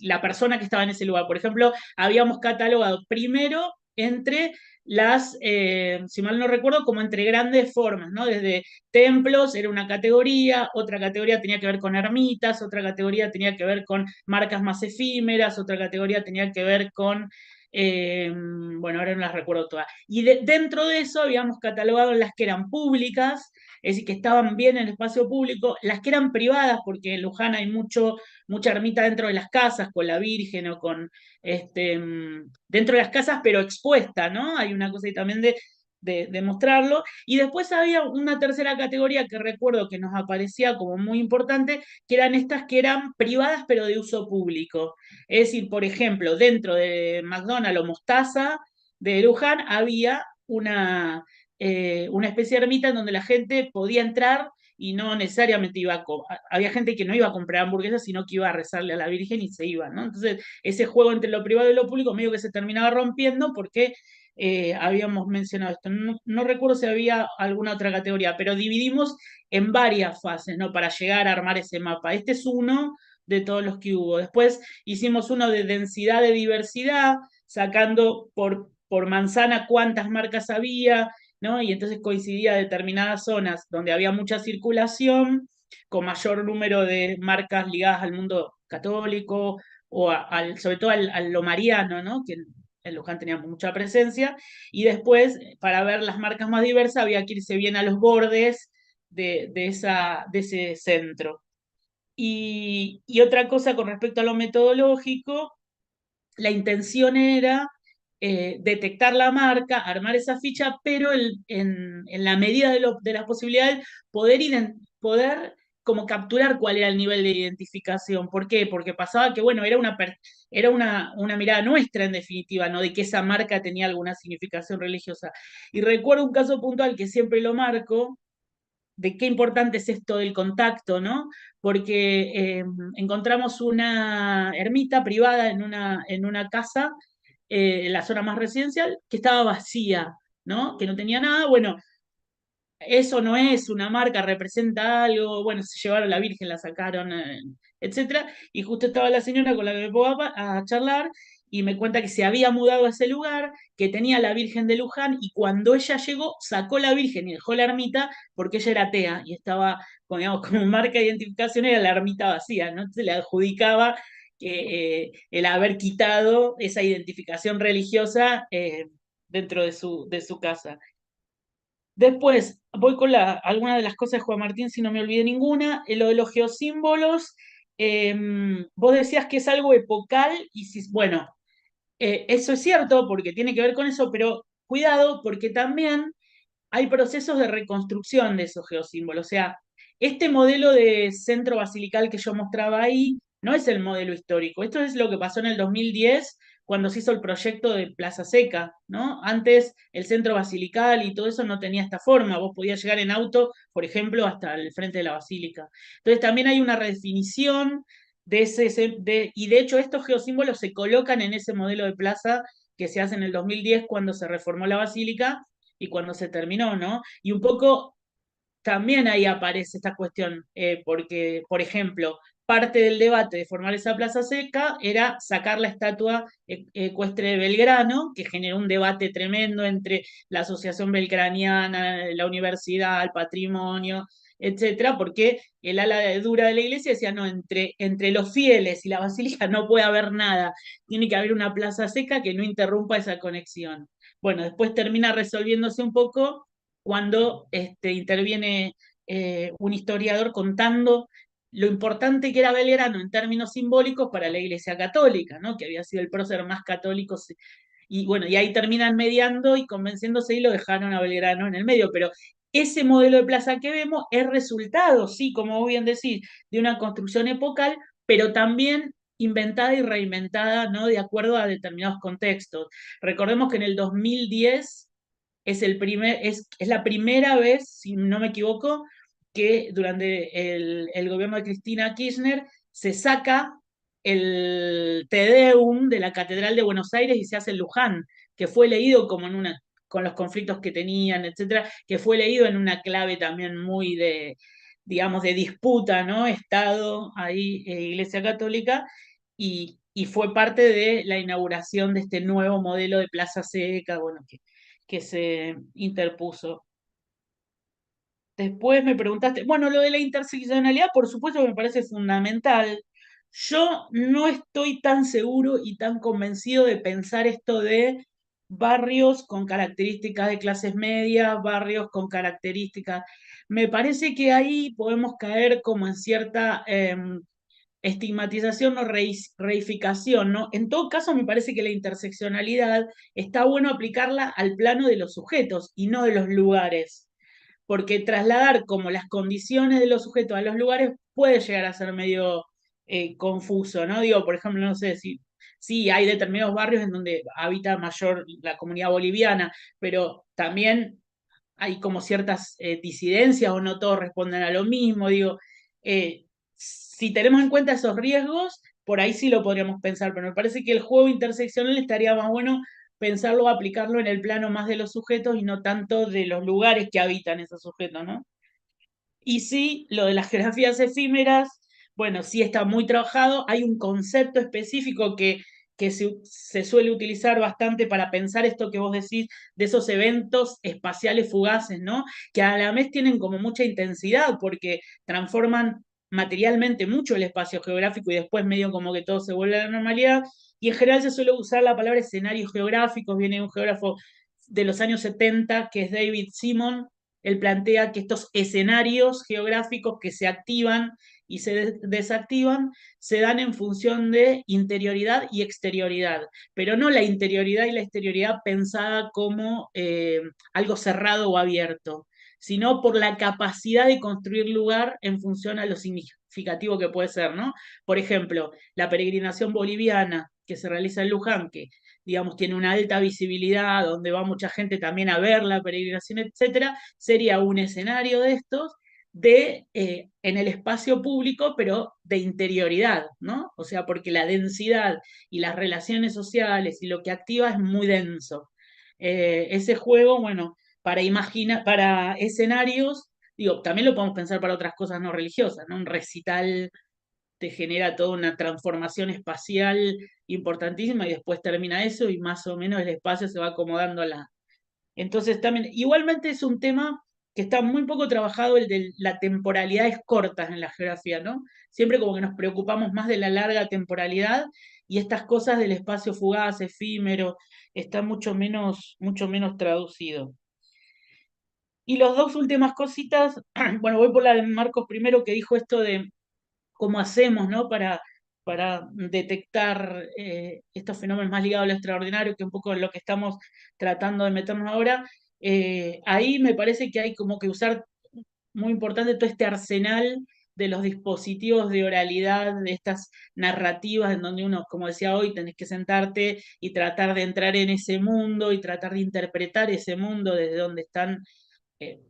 la persona que estaba en ese lugar. Por ejemplo, habíamos catalogado primero entre si mal no recuerdo, como entre grandes formas, ¿no? Desde templos era una categoría, otra categoría tenía que ver con ermitas, otra categoría tenía que ver con marcas más efímeras, otra categoría tenía que ver con bueno, ahora no las recuerdo todas. Y dentro de eso habíamos catalogado las que eran públicas, es decir, que estaban bien en el espacio público, las que eran privadas, porque en Luján hay mucha ermita dentro de las casas, con la Virgen o con, dentro de las casas, pero expuesta, ¿no? Hay una cosa ahí también de mostrarlo. Y después había una tercera categoría que recuerdo que nos aparecía como muy importante, que eran estas que eran privadas pero de uso público. Es decir, por ejemplo, dentro de McDonald's o Mostaza de Luján había una especie de ermita en donde la gente podía entrar y no necesariamente había gente que no iba a comprar hamburguesas, sino que iba a rezarle a la Virgen y se iba, ¿no? Entonces, ese juego entre lo privado y lo público medio que se terminaba rompiendo porque habíamos mencionado esto. No, no recuerdo si había alguna otra categoría, pero dividimos en varias fases, ¿no? Para llegar a armar ese mapa. Este es uno de todos los que hubo. Después hicimos uno de densidad de diversidad, sacando por manzana cuántas marcas había, ¿no? Y entonces coincidía determinadas zonas donde había mucha circulación, con mayor número de marcas ligadas al mundo católico, o sobre todo a lo mariano, ¿no? Que en Luján tenía mucha presencia, y después, para ver las marcas más diversas, había que irse bien a los bordes de ese centro. Y otra cosa con respecto a lo metodológico, la intención era detectar la marca, armar esa ficha, pero en la medida de las posibilidades, poder como capturar cuál era el nivel de identificación. ¿Por qué? Porque pasaba que, bueno, era una mirada nuestra en definitiva, ¿no? De que esa marca tenía alguna significación religiosa. Y recuerdo un caso puntual que siempre lo marco, de qué importante es esto del contacto, ¿no? Porque encontramos una ermita privada en una casa, en la zona más residencial, que estaba vacía, ¿no? Que no tenía nada. Bueno, eso no es una marca, representa algo, bueno, se llevaron la Virgen, la sacaron, etcétera, y justo estaba la señora con la que me pongo a charlar y me cuenta que se había mudado a ese lugar, que tenía la Virgen de Luján, y cuando ella llegó, sacó la Virgen y dejó la ermita porque ella era atea y estaba, digamos, como marca de identificación era la ermita vacía, ¿no? Se le adjudicaba el haber quitado esa identificación religiosa dentro de su casa. Después, voy con algunas de las cosas de Juan Martín, si no me olvidé ninguna. Lo de los geosímbolos, vos decías que es algo epocal, y si, bueno, eso es cierto porque tiene que ver con eso, pero cuidado porque también hay procesos de reconstrucción de esos geosímbolos. O sea, este modelo de centro basilical que yo mostraba ahí no es el modelo histórico. Esto es lo que pasó en el 2010 cuando se hizo el proyecto de Plaza Seca, ¿no? Antes el centro basilical y todo eso no tenía esta forma. Vos podías llegar en auto, por ejemplo, hasta el frente de la basílica. Entonces también hay una redefinición y de hecho estos geosímbolos se colocan en ese modelo de plaza que se hace en el 2010 cuando se reformó la basílica y cuando se terminó, ¿no? Y un poco también ahí aparece esta cuestión, porque, por ejemplo, parte del debate de formar esa plaza seca era sacar la estatua ecuestre de Belgrano, que generó un debate tremendo entre la Asociación Belgraniana, la universidad, el patrimonio, etcétera, porque el ala dura de la iglesia decía, no, entre los fieles y la basílica no puede haber nada, tiene que haber una plaza seca que no interrumpa esa conexión. Bueno, después termina resolviéndose un poco cuando interviene un historiador contando lo importante que era Belgrano en términos simbólicos para la Iglesia Católica, ¿no? Que había sido el prócer más católico. Y bueno, y ahí terminan mediando y convenciéndose y lo dejaron a Belgrano en el medio. Pero ese modelo de plaza que vemos es resultado, sí, como vos bien decís, de una construcción epocal, pero también inventada y reinventada, ¿no? De acuerdo a determinados contextos. Recordemos que en el 2010 es la primera vez, si no me equivoco, que durante el gobierno de Cristina Kirchner se saca el Te Deum de la Catedral de Buenos Aires y se hace en Luján, que fue leído como con los conflictos que tenían, etcétera, que fue leído en una clave también muy digamos, de disputa, ¿no? Estado, ahí, Iglesia Católica, y fue parte de la inauguración de este nuevo modelo de Plaza Seca, bueno, que se interpuso. Después me preguntaste, bueno, lo de la interseccionalidad, por supuesto que me parece fundamental. Yo no estoy tan seguro y tan convencido de pensar esto de barrios con características de clases medias, barrios con características. Me parece que ahí podemos caer como en cierta estigmatización o reificación, ¿no? En todo caso, me parece que la interseccionalidad está bueno aplicarla al plano de los sujetos y no de los lugares, porque trasladar como las condiciones de los sujetos a los lugares puede llegar a ser medio confuso, ¿no? Digo, por ejemplo, no sé si hay determinados barrios en donde habita mayor la comunidad boliviana, pero también hay como ciertas disidencias o no todos responden a lo mismo, digo, si tenemos en cuenta esos riesgos, por ahí sí lo podríamos pensar, pero me parece que el juego interseccional estaría más bueno pensarlo, aplicarlo en el plano más de los sujetos y no tanto de los lugares que habitan esos sujetos, ¿no? Y sí, lo de las geografías efímeras, bueno, sí está muy trabajado, hay un concepto específico que que se suele utilizar bastante para pensar esto que vos decís, de esos eventos espaciales fugaces, ¿no? Que a la vez tienen como mucha intensidad, porque transforman materialmente mucho el espacio geográfico y después medio como que todo se vuelve a la normalidad. Y en general se suele usar la palabra escenarios geográficos, viene un geógrafo de los años 70, que es David Simon. Él plantea que estos escenarios geográficos que se activan y se desactivan se dan en función de interioridad y exterioridad, pero no la interioridad y la exterioridad pensada como algo cerrado o abierto, sino por la capacidad de construir lugar en función a lo significativo que puede ser, ¿no? Por ejemplo, la peregrinación boliviana que se realiza en Luján, que digamos tiene una alta visibilidad, donde va mucha gente también a ver la peregrinación, etcétera, sería un escenario de estos en el espacio público, pero de interioridad, ¿no? O sea, porque la densidad y las relaciones sociales y lo que activa es muy denso. Ese juego, bueno, para escenarios, digo, también lo podemos pensar para otras cosas no religiosas, ¿no? Un recital te genera toda una transformación espacial importantísima y después termina eso y más o menos el espacio se va acomodando a la... Entonces también, igualmente es un tema que está muy poco trabajado, el de las temporalidades cortas en la geografía, ¿no? Siempre como que nos preocupamos más de la larga temporalidad y estas cosas del espacio fugaz, efímero, está mucho menos traducido. Y las dos últimas cositas, bueno, voy por la de Marcos primero, que dijo esto de cómo hacemos, ¿no? Para detectar estos fenómenos más ligados a lo extraordinario, que un poco es lo que estamos tratando de meternos ahora. Ahí me parece que hay como que usar muy importante todo este arsenal de los dispositivos de oralidad, de estas narrativas en donde uno, como decía hoy, tenés que sentarte y tratar de entrar en ese mundo y tratar de interpretar ese mundo desde donde están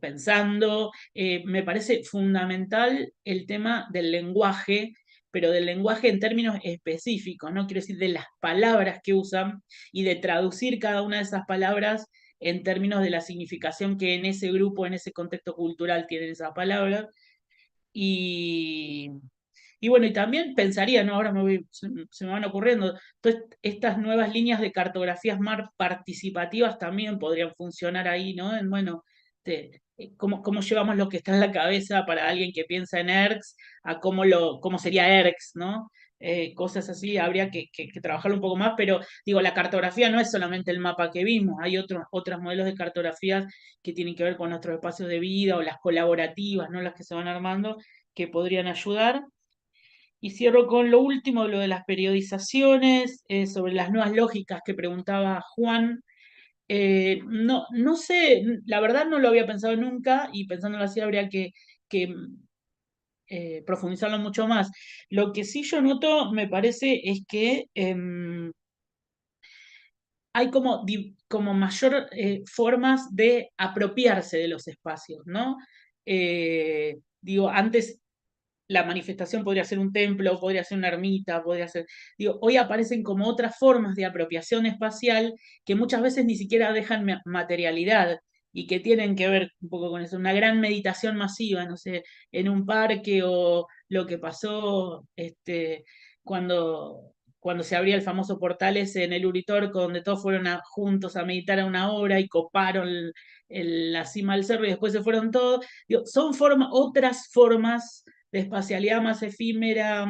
pensando. Me parece fundamental el tema del lenguaje, pero del lenguaje en términos específicos, ¿no? Quiero decir, de las palabras que usan y de traducir cada una de esas palabras en términos de la significación que en ese grupo, en ese contexto cultural tienen esas palabras. Y, y bueno, y también pensaría, ¿no? Ahora se me van ocurriendo, todas estas nuevas líneas de cartografías más participativas también podrían funcionar ahí, ¿no? Bueno, cómo llevamos lo que está en la cabeza para alguien que piensa en ERCS a cómo sería ERCS, ¿no? Cosas así, habría que trabajarlo un poco más, pero digo, la cartografía no es solamente el mapa que vimos, hay otros modelos de cartografías que tienen que ver con nuestros espacios de vida o las colaborativas, ¿no? Las que se van armando, que podrían ayudar. Y cierro con lo último, lo de las periodizaciones, sobre las nuevas lógicas que preguntaba Juan. No sé, la verdad no lo había pensado nunca y pensándolo así habría que profundizarlo mucho más. Lo que sí yo noto, me parece, es que hay como mayor formas de apropiarse de los espacios, ¿no? Digo, antes la manifestación podría ser un templo, podría ser una ermita, podría ser... Digo, hoy aparecen como otras formas de apropiación espacial que muchas veces ni siquiera dejan materialidad y que tienen que ver un poco con eso, una gran meditación masiva, no sé, en un parque o lo que pasó cuando, cuando se abría el famoso portal ese en el Uritorco, donde todos fueron juntos a meditar a una hora y coparon la cima del cerro y después se fueron todos. Digo, son otras formas de espacialidad más efímera,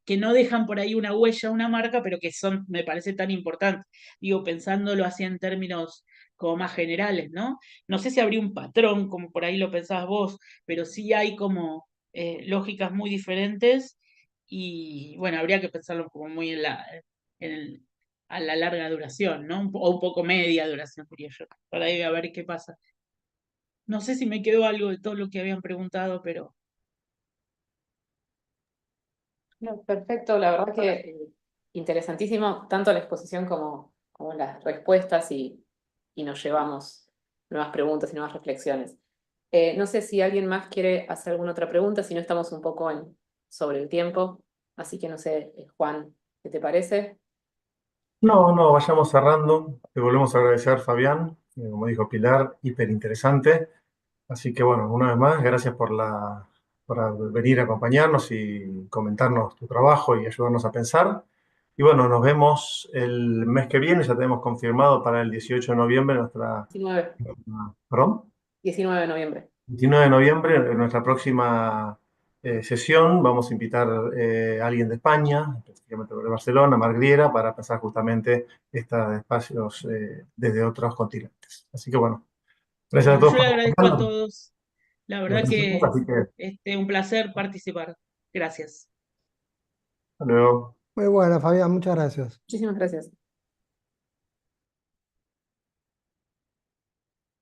que no dejan por ahí una huella, una marca, pero que son, me parece tan importante. Digo, pensándolo así en términos como más generales, ¿no? No sé si habría un patrón, como por ahí lo pensabas vos, pero sí hay como lógicas muy diferentes y bueno, habría que pensarlo como muy a la larga duración, ¿no? O un poco media duración, diría yo, para ahí a ver qué pasa. No sé si me quedó algo de todo lo que habían preguntado, pero... No, perfecto, la verdad que interesantísimo, tanto la exposición como las respuestas y nos llevamos nuevas preguntas y nuevas reflexiones. No sé si alguien más quiere hacer alguna otra pregunta, si no estamos un poco sobre el tiempo, así que no sé, Juan, ¿qué te parece? No, no, vayamos cerrando. Te volvemos a agradecer, Fabián. Como dijo Pilar, hiper interesante. Así que bueno, una vez más, gracias por venir a acompañarnos y comentarnos tu trabajo y ayudarnos a pensar. Y bueno, nos vemos el mes que viene, ya tenemos confirmado para el 18 de noviembre 19, ¿perdón? 19 de noviembre. 29 de noviembre, en nuestra próxima sesión, vamos a invitar a alguien de España, específicamente de Barcelona, Marc Riera, para pasar justamente estos espacios desde otros continentes. Así que bueno, gracias a Bueno, todos yo por le agradezco a acompañarnos. todos. La verdad que Así que, un placer participar. Gracias. hasta luego. Muy bueno, Fabián, muchas gracias. Muchísimas gracias.